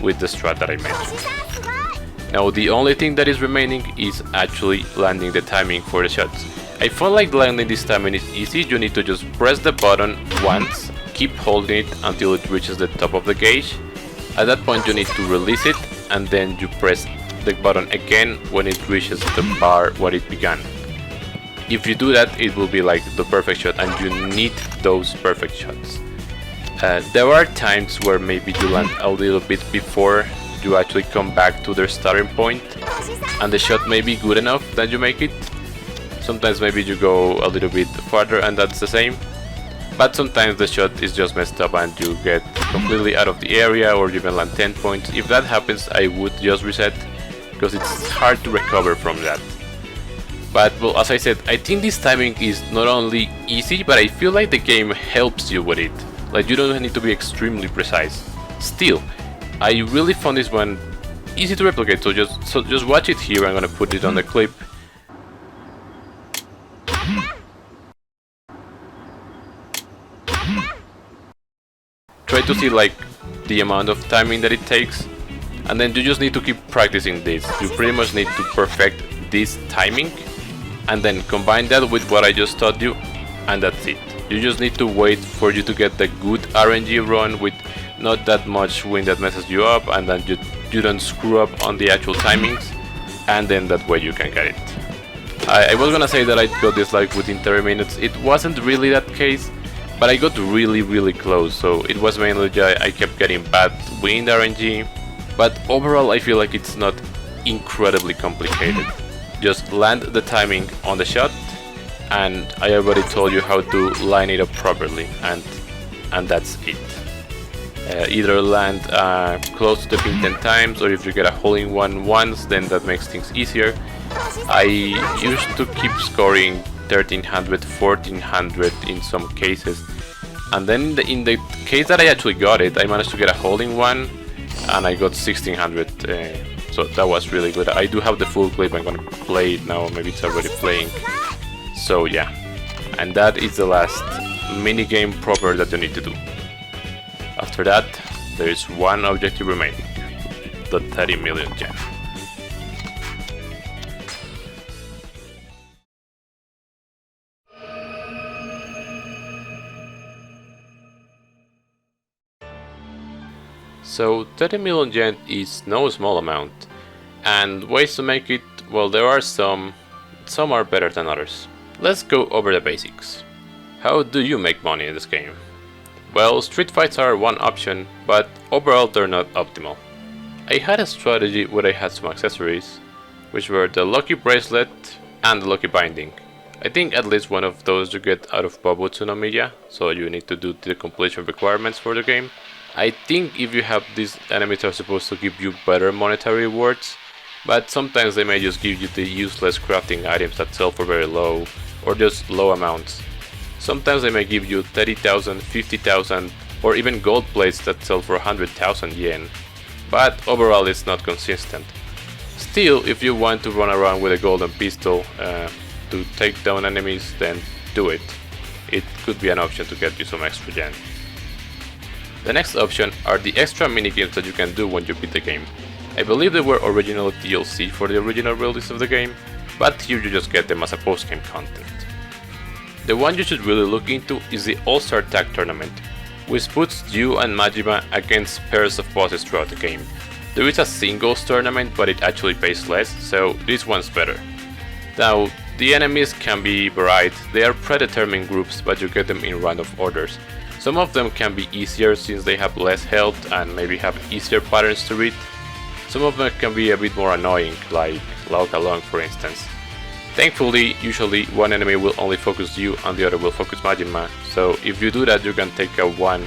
with the strat that I mentioned. Now the only thing that is remaining is actually landing the timing for the shots. I feel like landing this timing is easy. You need to just press the button once, keep holding it until it reaches the top of the gauge. At that point you need to release it, and then you press the button again when it reaches the bar where it began. If you do that, it will be like the perfect shot, and you need those perfect shots. There are times where maybe you land a little bit before you actually come back to their starting point, and the shot may be good enough that you make it. Sometimes maybe you go a little bit farther and that's the same, but sometimes the shot is just messed up and you get completely out of the area or you even land 10 points. If that happens, I would just reset, because it's hard to recover from that. But well, as I said, I think this timing is not only easy, but I feel like the game helps you with it. Like, you don't need to be extremely precise. Still, I really found this one easy to replicate, so just watch it here. I'm gonna put it on the clip. Try to see like the amount of timing that it takes, and then you just need to keep practicing this. You pretty much need to perfect this timing, and then combine that with what I just taught you, and that's it. You just need to wait for you to get the good RNG run with not that much wind that messes you up, and then you don't screw up on the actual timings, and then that way you can get it. I was gonna say that I got this like within 30 minutes. It wasn't really that case, but I got really close, so it was mainly I kept getting bad wind RNG, but overall I feel like it's not incredibly complicated. Just land the timing on the shot, and I already told you how to line it up properly, and that's it. Either land close to the pin 10 times, or if you get a hole-in-one once, then that makes things easier. I used to keep scoring 1300, 1400 in some cases, and then in the case that I actually got it, I managed to get a hole-in-one, and I got 1600, so that was really good. I do have the full clip. I'm gonna play it now, maybe it's already playing. So yeah, and that is the last minigame proper that you need to do. After that, there is one objective remaining, the 30 million yen. So 30 million yen is no small amount, and ways to make it, well, there are some are better than others. Let's go over the basics. How do you make money in this game? Well, street fights are one option, but overall they're not optimal. I had a strategy where I had some accessories, which were the lucky bracelet and the lucky binding. I think at least one of those you get out of Babutsu no Miya, so you need to do the completion requirements for the game. I think if you have these enemies are supposed to give you better monetary rewards, but sometimes they may just give you the useless crafting items that sell for very low, or just low amounts. Sometimes they may give you 30,000, 50,000, or even gold plates that sell for 100,000 yen, but overall it's not consistent. Still, if you want to run around with a golden pistol to take down enemies, then do it. It could be an option to get you some extra yen. The next option are the extra minigames that you can do when you beat the game. I believe they were original DLC for the original release of the game, but here you just get them as a post-game content. The one you should really look into is the All-Star Tag Tournament, which puts you and Majima against pairs of bosses throughout the game. There is a singles tournament, but it actually pays less, so this one's better. Now, the enemies can be varied. They are predetermined groups, but you get them in random orders. Some of them can be easier since they have less health and maybe have easier patterns to read. Some of them can be a bit more annoying, like Lao Long for instance. Thankfully, usually one enemy will only focus you and the other will focus Majima, so if you do that you can take out one,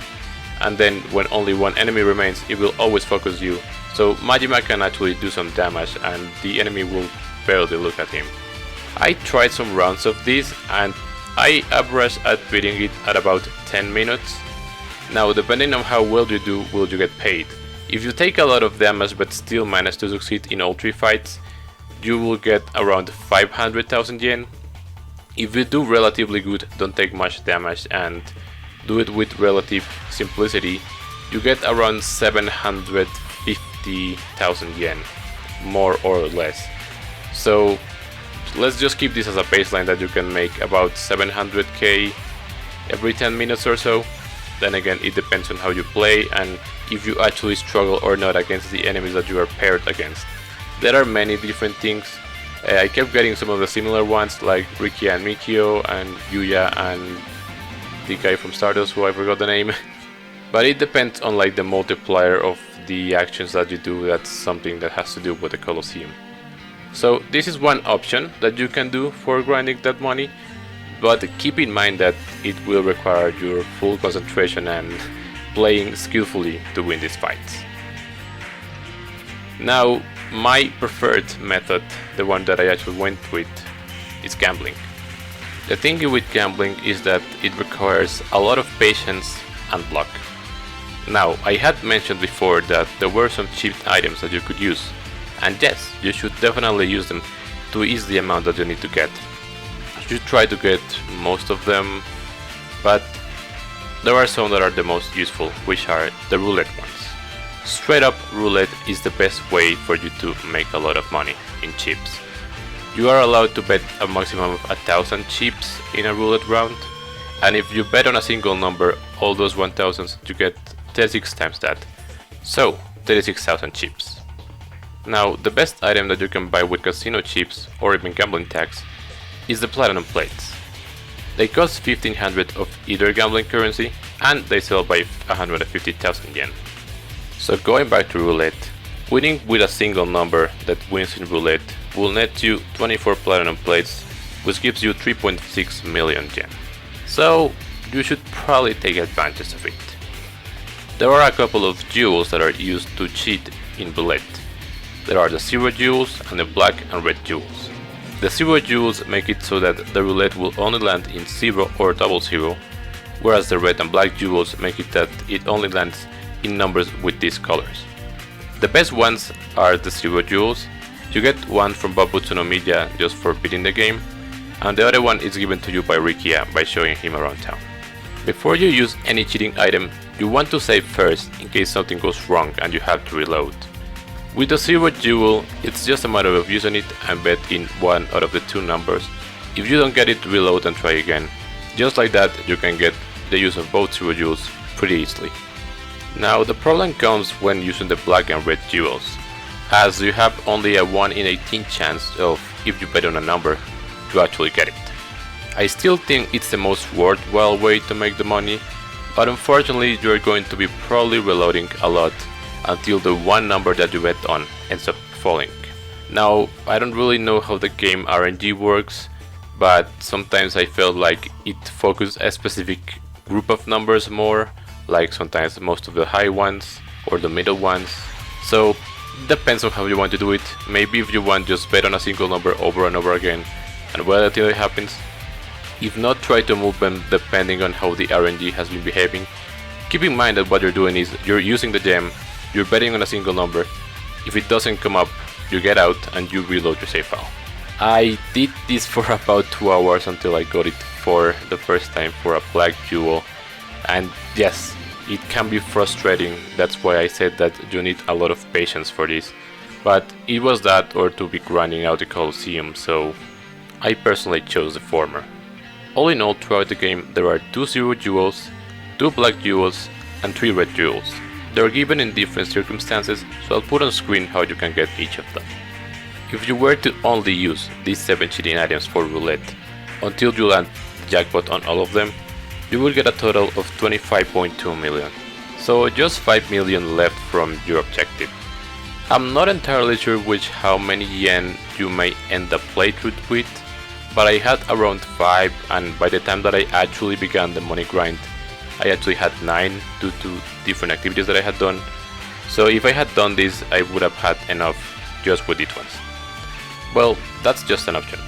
and then when only one enemy remains it will always focus you, so Majima can actually do some damage and the enemy will barely look at him. I tried some rounds of this and I averaged at beating it at about 10 minutes. Now, depending on how well you do, will you get paid. If you take a lot of damage but still manage to succeed in all 3 fights, you will get around 500,000 yen. If you do relatively good, don't take much damage and do it with relative simplicity, you get around 750,000 yen, more or less. So let's just keep this as a baseline that you can make about 700k every 10 minutes or so. Then again, it depends on how you play and if you actually struggle or not against the enemies that you are paired against. There are many different things. I kept getting some of the similar ones like Riki and Mikio and Yuya and the guy from Stardust who I forgot the name. but it depends on like the multiplier of the actions that you do. That's something that has to do with the Colosseum. So this is one option that you can do for grinding that money, but keep in mind that it will require your full concentration and playing skillfully to win these fights. Now, my preferred method, the one that I actually went with, is gambling. The thing with gambling is that it requires a lot of patience and luck. Now, I had mentioned before that there were some cheap items that you could use, and yes, you should definitely use them to ease the amount that you need to get. You should try to get most of them, but there are some that are the most useful, which are the roulette ones. Straight up, roulette is the best way for you to make a lot of money in chips. You are allowed to bet a maximum of 1,000 chips in a roulette round, and if you bet on a single number, all those 1,000s, you get 36 times that. So, 36,000 chips. Now, the best item that you can buy with casino chips, or even gambling tax, is the platinum plates. They cost 1,500 of either gambling currency, and they sell by 150,000 yen. So going back to roulette, winning with a single number that wins in roulette will net you 24 platinum plates, which gives you 3.6 million yen. So you should probably take advantage of it. There are a couple of jewels that are used to cheat in roulette. There are the zero jewels and the black and red jewels. The zero jewels make it so that the roulette will only land in 0 or double zero, whereas the red and black jewels make it that it only lands in numbers with these colors. The best ones are the zero jewels. You get one from Babutsu no Miya just for beating the game, and the other one is given to you by Rikia by showing him around town. Before you use any cheating item, you want to save first in case something goes wrong and you have to reload. With the zero jewel, it's just a matter of using it and bet in one out of the two numbers. If you don't get it, reload and try again. Just like that, you can get the use of both zero jewels pretty easily. Now, the problem comes when using the black and red jewels, as you have only a 1 in 18 chance of, if you bet on a number, to actually get it. I still think it's the most worthwhile way to make the money, but unfortunately you are going to be probably reloading a lot until the one number that you bet on ends up falling. Now, I don't really know how the game RNG works, but sometimes I felt like it focused a specific group of numbers more, like sometimes most of the high ones or the middle ones. So depends on how you want to do it. Maybe if you want, just bet on a single number over and over again and wait until it happens. If not, try to move them depending on how the RNG has been behaving. Keep in mind that what you're doing is you're using the gem, you're betting on a single number. If it doesn't come up, you get out and you reload your save file. I did this for about 2 hours until I got it for the first time for a black jewel, and yes, it can be frustrating. That's why I said that you need a lot of patience for this, but it was that or to be grinding out the Colosseum, so I personally chose the former. All in all, throughout the game there are 2 zero jewels, 2 black jewels and 3 red jewels. They are given in different circumstances, so I'll put on screen how you can get each of them. If you were to only use these 7 cheating items for roulette until you land the jackpot on all of them, you will get a total of 25.2 million. So just 5 million left from your objective. I'm not entirely sure how many yen you may end the playthrough with, but I had around 5, and by the time that I actually began the money grind, I actually had 9 due to different activities that I had done. So if I had done this, I would have had enough just with these ones. Well, that's just an option.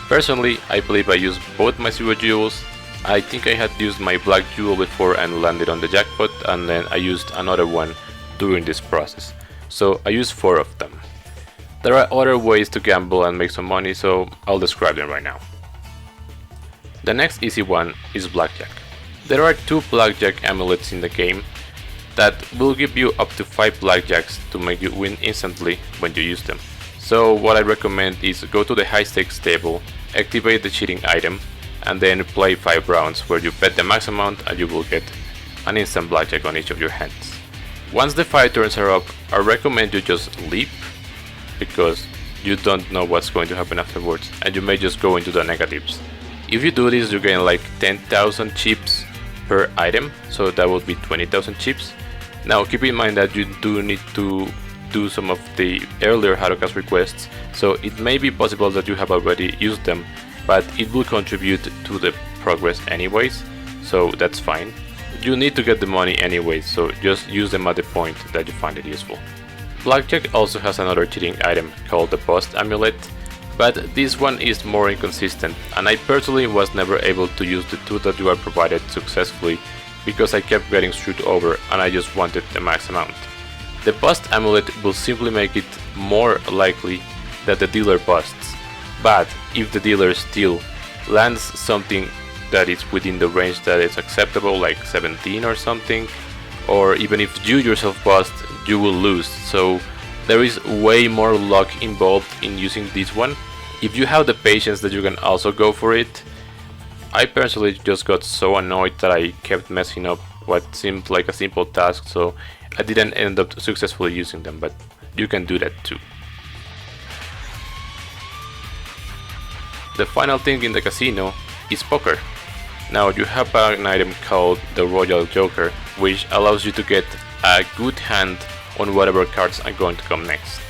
Personally, I believe I used both my zero jewels. I think I had used my black jewel before and landed on the jackpot, and then I used another one during this process. So I used 4 of them. There are other ways to gamble and make some money, so I'll describe them right now. The next easy one is Blackjack. There are 2 Blackjack amulets in the game that will give you up to 5 Blackjacks to make you win instantly when you use them. So what I recommend is go to the high stakes table, activate the cheating item, and then play 5 rounds where you bet the max amount and you will get an instant blackjack on each of your hands. Once the 5 turns are up, I recommend you just leap, because you don't know what's going to happen afterwards and you may just go into the negatives. If you do this, you gain like 10,000 chips, per item, so that would be 20,000 chips. Now keep in mind that you do need to do some of the earlier Haruka's requests, so it may be possible that you have already used them, but it will contribute to the progress anyways, so that's fine. You need to get the money anyways, so just use them at the point that you find it useful. Blackjack also has another cheating item called the Bust Amulet, but this one is more inconsistent, and I personally was never able to use the two that you are provided successfully because I kept getting screwed over and I just wanted the max amount. The Bust Amulet will simply make it more likely that the dealer busts, but if the dealer still lands something that is within the range that is acceptable, like 17 or something, or even if you yourself bust, you will lose, so there is way more luck involved in using this one. If you have the patience, that you can also go for it. I personally just got so annoyed that I kept messing up what seemed like a simple task, so I didn't end up successfully using them, but you can do that too. The final thing in the casino is poker. Now you have an item called the Royal Joker, which allows you to get a good hand on whatever cards are going to come next.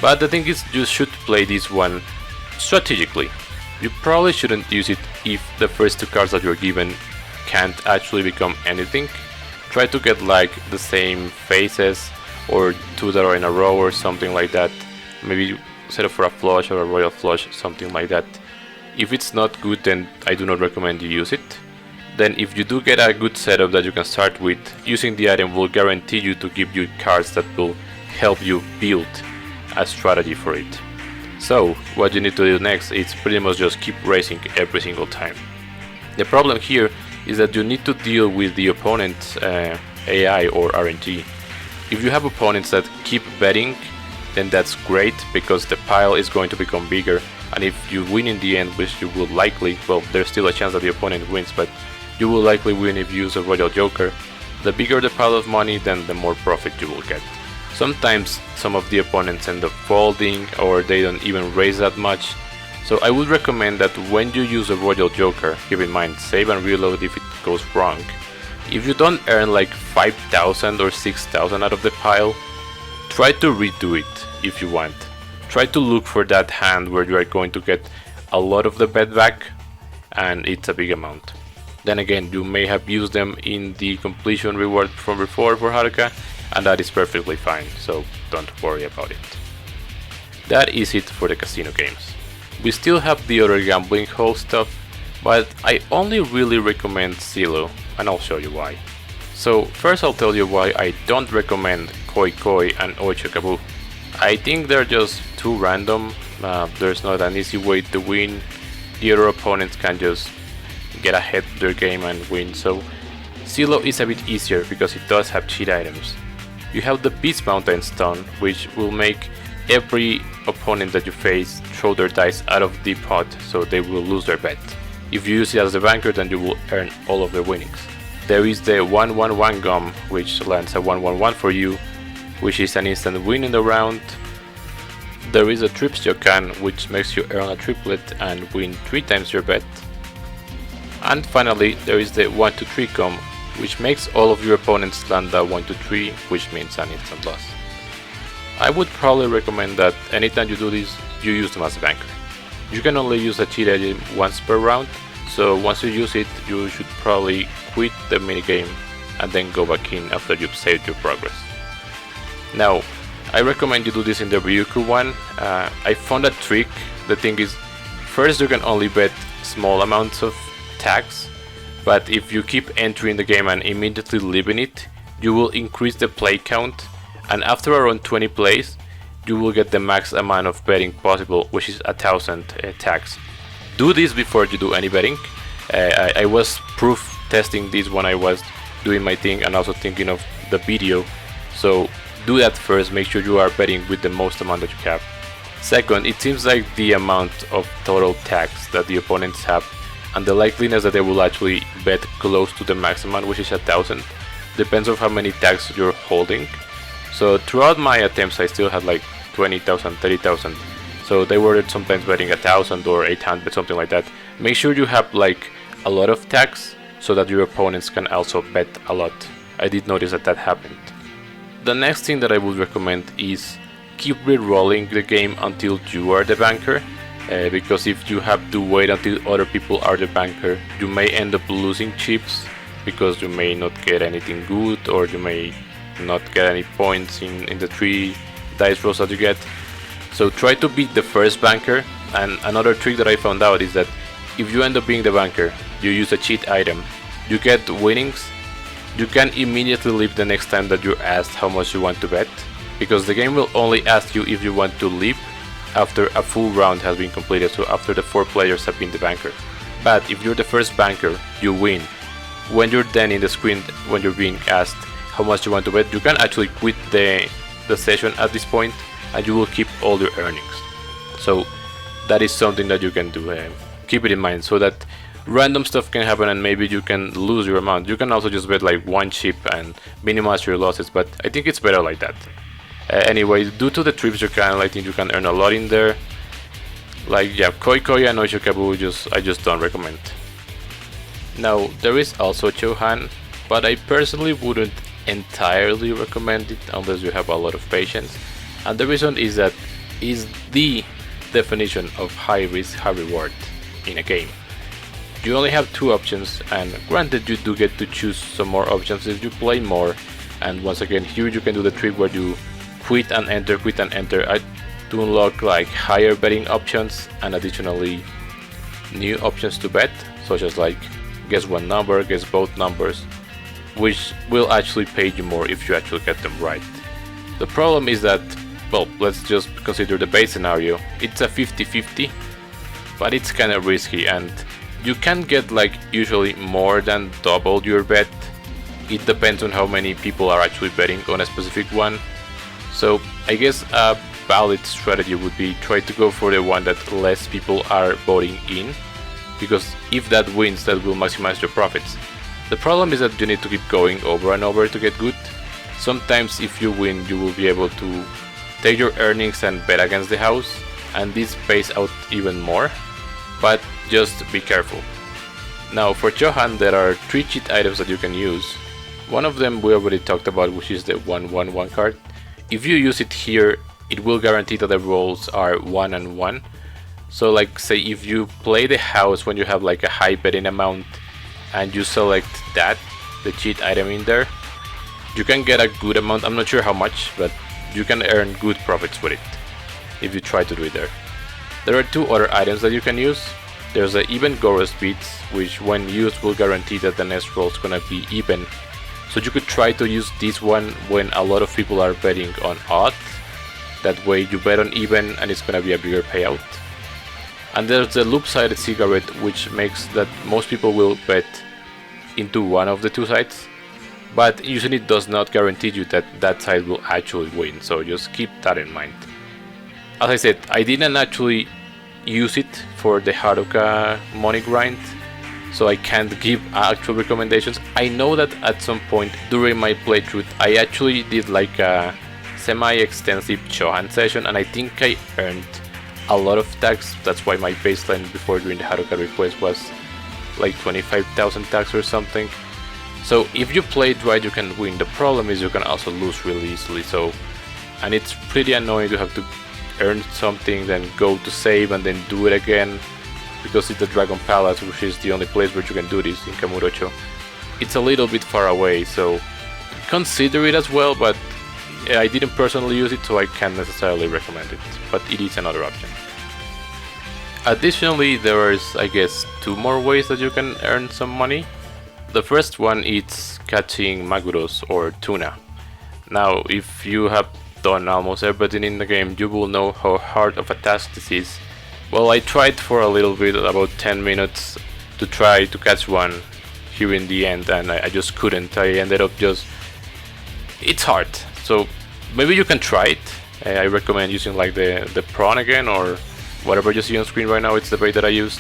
But the thing is, you should play this one strategically. You probably shouldn't use it if the first two cards that you're given can't actually become anything. Try to get like the same faces or two that are in a row or something like that. Maybe set up for a flush or a royal flush, something like that. If it's not good, then I do not recommend you use it. Then if you do get a good setup that you can start with, using the item will guarantee you to give you cards that will help you build a strategy for it. So what you need to do next is pretty much just keep racing every single time. The problem here is that you need to deal with the opponent's AI or RNG. If you have opponents that keep betting, then that's great because the pile is going to become bigger, and if you win in the end, which you will likely, well, there's still a chance that the opponent wins, but you will likely win if you use a Royal Joker. The bigger the pile of money, then the more profit you will get. Sometimes some of the opponents end up folding or they don't even raise that much, so I would recommend that when you use a Royal Joker, keep in mind, save and reload if it goes wrong. If you don't earn like 5,000 or 6,000 out of the pile, try to redo it if you want. Try to look for that hand where you are going to get a lot of the bet back, and it's a big amount. Then again, you may have used them in the completion reward from before for Haruka, and that is perfectly fine, so don't worry about it. That is it for the casino games. We still have the other gambling hall stuff, but I only really recommend Cee-loo, and I'll show you why. So first I'll tell you why I don't recommend Koi Koi and Oichokabu. I think they're just too random, there's not an easy way to win, the other opponents can just get ahead of their game and win, so Cee-loo is a bit easier because it does have cheat items. You have the Beast Mountain Stone, which will make every opponent that you face throw their dice out of the pot, so they will lose their bet. If you use it as a banker, then you will earn all of their winnings. There is the 111 Gum, which lands a 111 for you, which is an instant win in the round. There is a Trips Cho-han, which makes you earn a triplet and win 3 times your bet. And finally, there is the 123 Gum, which makes all of your opponents land a 123, which means an instant loss. I would probably recommend that anytime you do this, you use them as a banker. You can only use a cheat item once per round, so once you use it, you should probably quit the minigame and then go back in after you've saved your progress. Now, I recommend you do this in the Ryukyu one. I found a trick. The thing is, first you can only bet small amounts of tax, but if you keep entering the game and immediately leaving it, you will increase the play count, and after around 20 plays, you will get the max amount of betting possible, which is 1,000 tax. Do this before you do any betting. I was proof testing this when I was doing my thing and also thinking of the video, so do that first, make sure you are betting with the most amount that you have. Second, it seems like the amount of total tax that the opponents have and the likeliness that they will actually bet close to the maximum, which is 1,000, depends on how many tags you're holding. So throughout my attempts I still had like 20,000, 30,000, so they were sometimes betting 1,000 or 800, something like that. Make sure you have like a lot of tags so that your opponents can also bet a lot. I did notice that that happened. The next thing that I would recommend is keep re-rolling the game until you are the banker, because if you have to wait until other people are the banker, you may end up losing chips because you may not get anything good, or you may not get any points in the 3 dice rolls that you get. So try to be the first banker. And another trick that I found out is that if you end up being the banker, you use a cheat item, you get winnings, you can immediately leave the next time that you're asked how much you want to bet, because the game will only ask you if you want to leave after a full round has been completed, so after the 4 players have been the banker. But if you're the first banker, you win. When you're then in the screen, when you're being asked how much you want to bet, you can actually quit the session at this point and you will keep all your earnings. So that is something that you can do. Keep it in mind, so that random stuff can happen and maybe you can lose your amount. You can also just bet like 1 chip and minimize your losses, but I think it's better like that. Anyway, due to the trips you can, I think you can earn a lot in there. Like, yeah, Koi Koi and Oishokabu, I just don't recommend. Now, there is also Cho-han, but I personally wouldn't entirely recommend it unless you have a lot of patience. And the reason is that it's the definition of high risk, high reward in a game. You only have 2 options, and granted you do get to choose some more options if you play more. And once again, here you can do the trick where you quit and enter to unlock like higher betting options, and additionally new options to bet, such as like guess one number, guess both numbers, which will actually pay you more if you actually get them right. The problem is that, well, let's just consider the base scenario. It's a 50-50, but it's kind of risky, and you can get like usually more than double your bet. It depends on how many people are actually betting on a specific one. So I guess a valid strategy would be try to go for the one that less people are voting in, because if that wins, that will maximize your profits. The problem is that you need to keep going over and over to get good. Sometimes if you win, you will be able to take your earnings and bet against the house, and this pays out even more, but just be careful. Now for Cho-han, there are 3 cheat items that you can use. One of them we already talked about, which is the 1-1-1 card. If you use it here, it will guarantee that the rolls are 1 and 1. So like, say if you play the house when you have like a high betting amount and you select that, the cheat item in there, you can get a good amount. I'm not sure how much, but you can earn good profits with it if you try to do it there. There are 2 other items that you can use. There's the even Goros beats, which when used will guarantee that the next roll is gonna be even. So you could try to use this one when a lot of people are betting on odd. That way you bet on even and it's gonna be a bigger payout. And there's the loop-sided cigarette, which makes that most people will bet into one of the 2 sides, but usually it does not guarantee you that that side will actually win, so just keep that in mind. As I said, I didn't actually use it for the Haruka money grind, so I can't give actual recommendations. I know that at some point during my playthrough I actually did like a semi-extensive Cho-han session, and I think I earned a lot of tax. That's why my baseline before doing the Haruka request was like 25,000 tax or something. So if you play it right, you can win. The problem is you can also lose really easily, and it's pretty annoying to have to earn something, then go to save and then do it again, because it's the Dragon Palace, which is the only place where you can do this in Kamurocho. It's a little bit far away, so consider it as well, but I didn't personally use it, so I can't necessarily recommend it, but it is another option. Additionally, there is, I guess, 2 more ways that you can earn some money. The first one is catching Maguros or tuna. Now, if you have done almost everything in the game, you will know how hard of a task this is. Well, I tried for a little bit, about 10 minutes, to try to catch one here in the end, and I just couldn't. I ended up just... It's hard, so maybe you can try it. I recommend using like the prawn again, or whatever you see on screen right now. It's the bait that I used.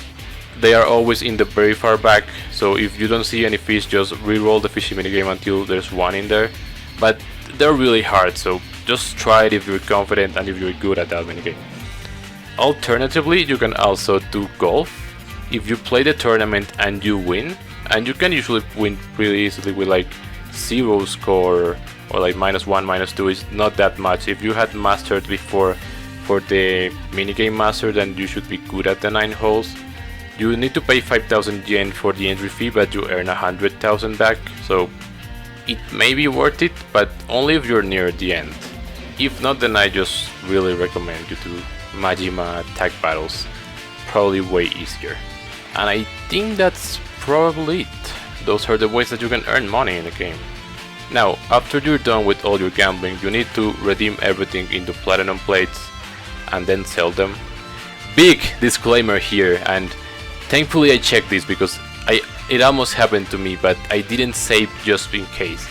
They are always in the very far back, so if you don't see any fish, just re-roll the fishy minigame until there's one in there. But they're really hard, so just try it if you're confident and if you're good at that minigame. Alternatively, you can also do golf. If you play the tournament and you win, and you can usually win pretty easily with like 0 score or like -1, -2. It's not that much. If you had mastered before for the minigame master, then you should be good at the 9 holes. You need to pay 5,000 yen for the entry fee, but you earn 100,000 back, so it may be worth it, but only if you're near the end. If not, then I just really recommend you to Majima tag battles, probably way easier. And I think that's probably it. Those are the ways that you can earn money in the game. Now, after you're done with all your gambling, you need to redeem everything into platinum plates and then sell them. Big disclaimer here, and thankfully I checked this because it almost happened to me, but I didn't save just in case.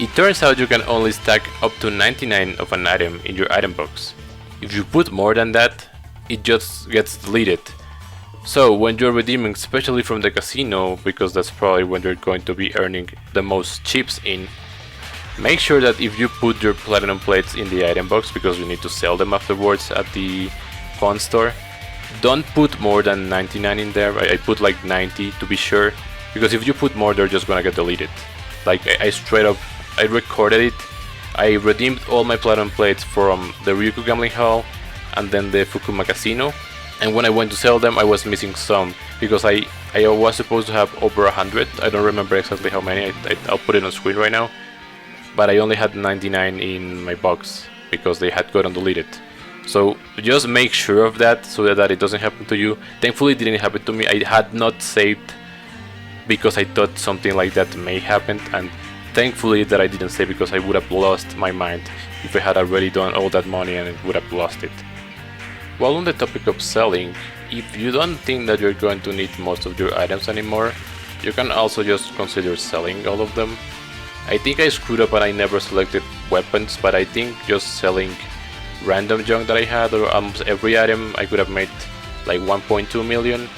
It turns out you can only stack up to 99 of an item in your item box. If you put more than that, it just gets deleted. So when you're redeeming, especially from the casino, because that's probably when you're going to be earning the most chips in, make sure that if you put your platinum plates in the item box, because you need to sell them afterwards at the pawn store, don't put more than 99 in there. I put like 90 to be sure, because if you put more, they're just gonna get deleted. Like I straight up, I recorded it. I redeemed all my platinum plates from the Ryukyu Gamgling hall and then the Fukuma Casino. And when I went to sell them, I was missing some, because I was supposed to have over 100. I don't remember exactly how many. I'll put it on screen right now. But I only had 99 in my box because they had gotten deleted. So just make sure of that so that it doesn't happen to you. Thankfully it didn't happen to me. I had not saved because I thought something like that may happen, and thankfully that I didn't save, because I would have lost my mind if I had already done all that money and I would have lost it. While on the topic of selling, if you don't think that you're going to need most of your items anymore, you can also just consider selling all of them. I think I screwed up and I never selected weapons, but I think just selling random junk that I had, or almost every item, I could have made like 1.2 million.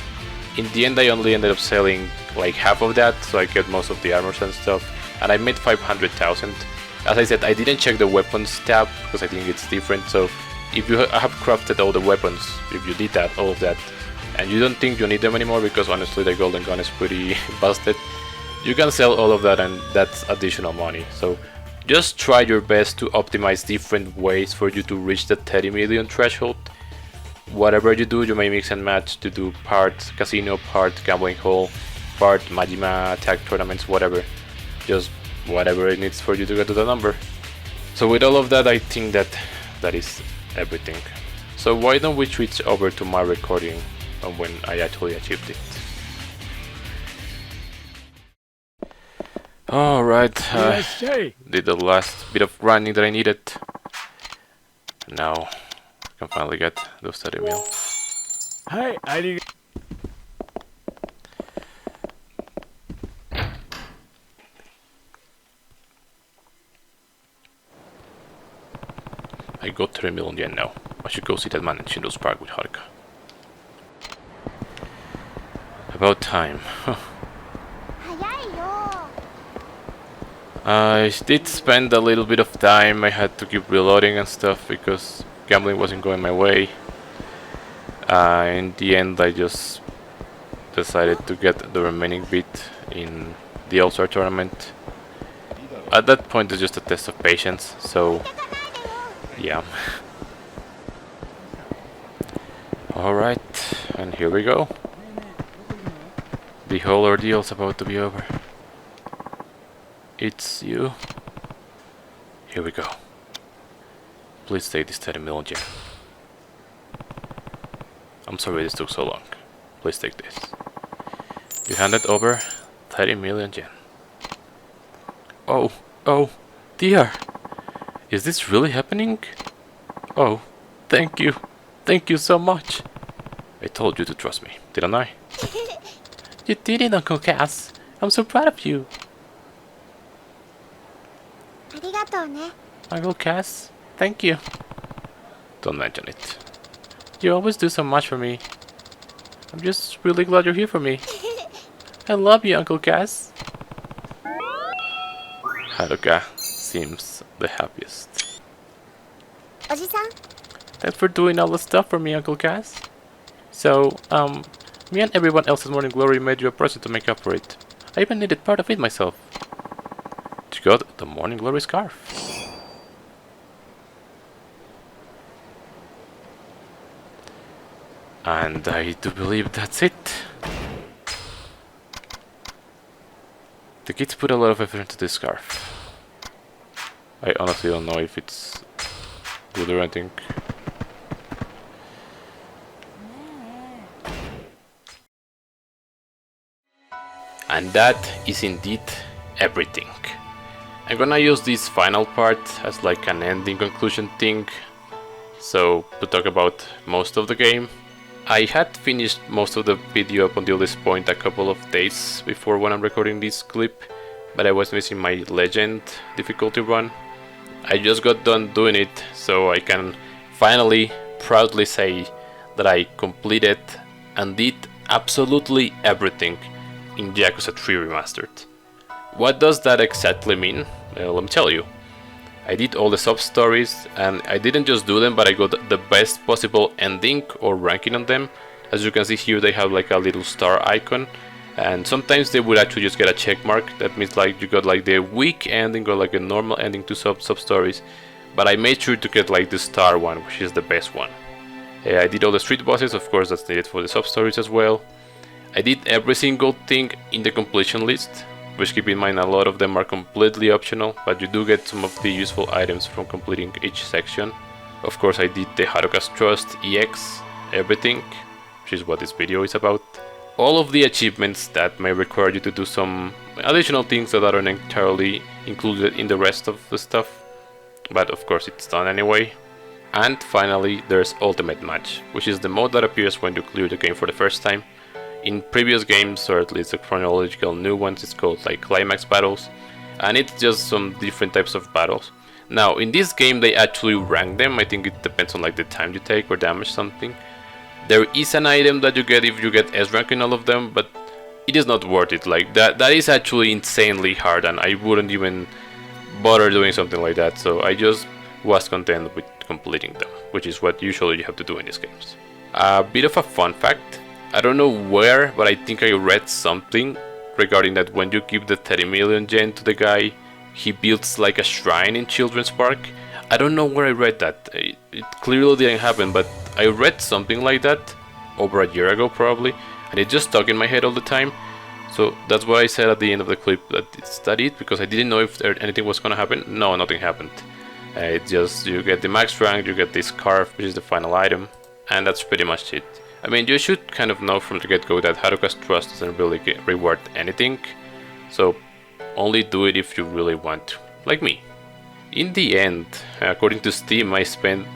In the end I only ended up selling like half of that, so I kept most of the armors and stuff, and I made 500,000. As I said, I didn't check the weapons tab because I think it's different, so if you have crafted all the weapons, if you did that, all of that, and you don't think you need them anymore because honestly the golden gun is pretty busted, you can sell all of that and that's additional money. So just try your best to optimize different ways for you to reach the 30 million threshold. Whatever you do, you may mix and match to do part casino, part gambling hall, part Majima tag tournaments, whatever. Just whatever it needs for you to get to the number. So with all of that, I think that is everything. So why don't we switch over to my recording on when I actually achieved it. Alright, did the last bit of grinding that I needed. Now I can finally get those 30 mil. I got 3 million yen now. I should go see that man in Shindo's Park with Haruka. About time. I did spend a little bit of time. I had to keep reloading and stuff because gambling wasn't going my way. In the end I just decided to get the remaining bit in the All-Star tournament. At that point it's just a test of patience, so yeah. Alright, and here we go. The whole ordeal's about to be over. It's you. Here we go. Please take this 30 million yen. I'm sorry this took so long. Please take this. You handed over 30 million yen. Oh, dear. Is this really happening? Oh, thank you. Thank you so much. I told you to trust me, didn't I? You did it, Uncle Cass. I'm so proud of you. Uncle Cass, thank you. Don't mention it. You always do so much for me. I'm just really glad you're here for me. I love you, Uncle Cass. Haruka seems the happiest. Thanks for doing all the stuff for me, Uncle Cass. So, me and everyone else at Morning Glory made you a present to make up for it. I even needed part of it myself. She got the Morning Glory scarf. And I do believe that's it. The kids put a lot of effort into this scarf. I honestly don't know if it's good or anything. And that is indeed everything. I'm gonna use this final part as like an ending conclusion thing. So, to talk about most of the game. I had finished most of the video up until this point a couple of days before when I'm recording this clip, but I was missing my Legend difficulty run. I just got done doing it, so I can finally proudly say that I completed and did absolutely everything in Yakuza 3 Remastered. What does that exactly mean? Well, let me tell you. I did all the sub-stories, and I didn't just do them, but I got the best possible ending or ranking on them. As you can see here, they have like a little star icon, and sometimes they would actually just get a check mark. That means like you got like the weak ending or like a normal ending to sub-stories, but I made sure to get like the star one, which is the best one. I did all the street bosses, of course that's needed for the sub-stories as well. I did every single thing in the completion list, which keep in mind a lot of them are completely optional, but you do get some of the useful items from completing each section. Of course I did the Haruka's Trust, EX, everything, which is what this video is about. All of the achievements that may require you to do some additional things that aren't entirely included in the rest of the stuff, but of course it's done anyway. And finally there's Ultimate Match, which is the mode that appears when you clear the game for the first time. In previous games, or at least the chronological new ones, it's called like Climax Battles, and it's just some different types of battles. Now, in this game they actually rank them. I think it depends on like the time you take or damage something. There is an item that you get if you get S rank in all of them, but it is not worth it. Like that is actually insanely hard, and I wouldn't even bother doing something like that, so I just was content with completing them, which is what usually you have to do in these games. A bit of a fun fact. I don't know where, but I think I read something regarding that when you give the 30 million yen to the guy, he builds like a shrine in Children's Park. I don't know where I read that. It clearly didn't happen, but I read something like that over a year ago probably, and it just stuck in my head all the time. So that's what I said at the end of the clip, that it's that it, because I didn't know if anything was gonna happen. No, nothing happened. It's just you get the max rank, you get this scarf, which is the final item, and that's pretty much it. I mean, you should kind of know from the get-go that Haruka's Trust doesn't really reward anything, so only do it if you really want to, like me. In the end, according to Steam, I spent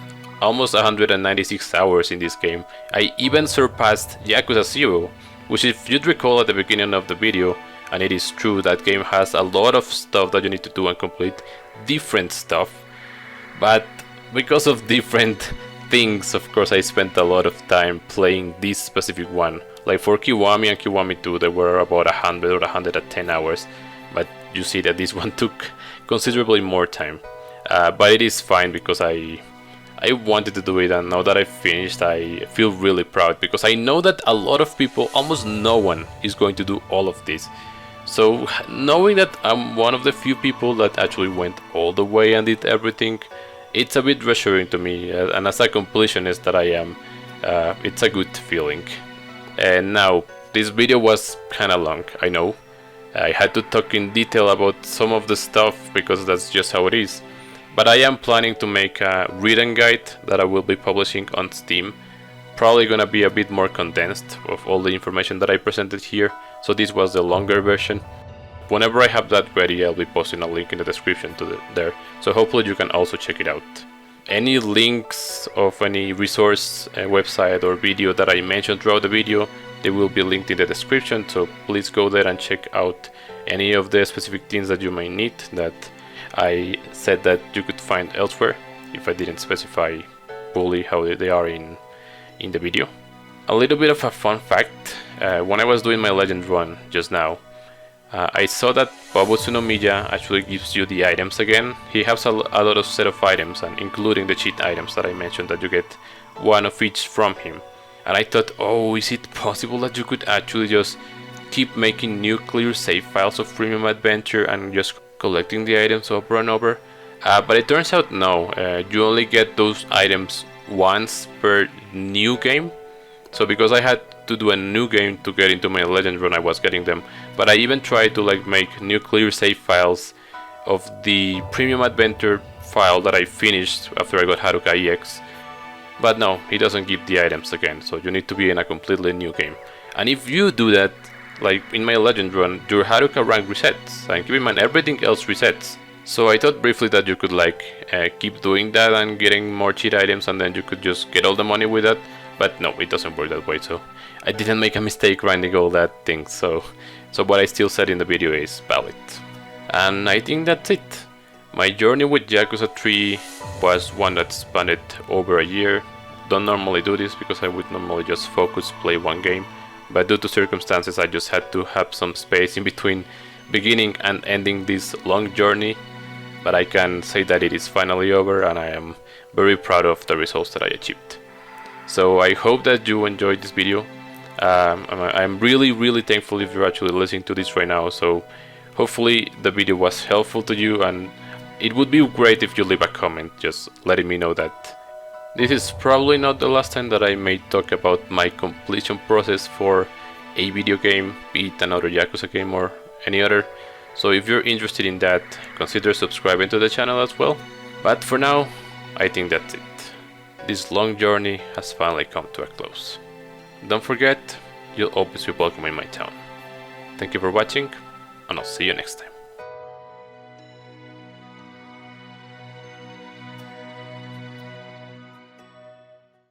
almost 196 hours in this game. I even surpassed Yakuza 0, which if you'd recall at the beginning of the video, and it is true, that game has a lot of stuff that you need to do and complete, different stuff, but because of different things, of course I spent a lot of time playing this specific one. Like for Kiwami and Kiwami 2 there were about 100 or 110 hours, but you see that this one took considerably more time. But it is fine because I wanted to do it, and now that I finished I feel really proud, because I know that a lot of people, almost no one, is going to do all of this. So knowing that I'm one of the few people that actually went all the way and did everything, it's a bit reassuring to me, and as a completionist that I am, it's a good feeling. And now, this video was kinda long, I know. I had to talk in detail about some of the stuff because that's just how it is. But I am planning to make a written guide that I will be publishing on Steam. Probably gonna be a bit more condensed of all the information that I presented here, so this was the longer version. Whenever I have that ready, I'll be posting a link in the description to there, so hopefully you can also check it out. Any links of any resource, website or video that I mentioned throughout the video, they will be linked in the description, so please go there and check out any of the specific things that you may need that I said that you could find elsewhere, if I didn't specify fully how they are in the video. A little bit of a fun fact, when I was doing my Legend run just now, I saw that Babutsu no Miya actually gives you the items again. He has a lot of set of items, and including the cheat items that I mentioned, that you get one of each from him. And I thought, oh, is it possible that you could actually just keep making new clear save files of Premium Adventure and just collecting the items over and over. But it turns out no, you only get those items once per new game. So because I had to do a new game to get into my legend run, I was getting them. But I even tried to like make new clear save files of the Premium Adventure file that I finished after I got Haruka EX. But no, he doesn't give the items again, so you need to be in a completely new game. And if you do that, like in my legend run, your Haruka rank resets, and keep in mind everything else resets. So I thought briefly that you could like keep doing that and getting more cheat items, and then you could just get all the money with that. But no, it doesn't work that way, so I didn't make a mistake grinding all that thing, so what I still said in the video is valid. And I think that's it. My journey with Yakuza 3 was one that spanned over a year. Don't normally do this because I would normally just focus play one game, but due to circumstances I just had to have some space in between beginning and ending this long journey. But I can say that it is finally over, and I am very proud of the results that I achieved. So I hope that you enjoyed this video. I'm really thankful if you're actually listening to this right now, so hopefully the video was helpful to you, and it would be great if you leave a comment just letting me know that this is probably not the last time that I may talk about my completion process for a video game, be it another Yakuza game or any other. So if you're interested in that, consider subscribing to the channel as well. But for now, I think that's it. This long journey has finally come to a close. Don't forget, you'll always be welcome in my town. Thank you for watching, and I'll see you next time.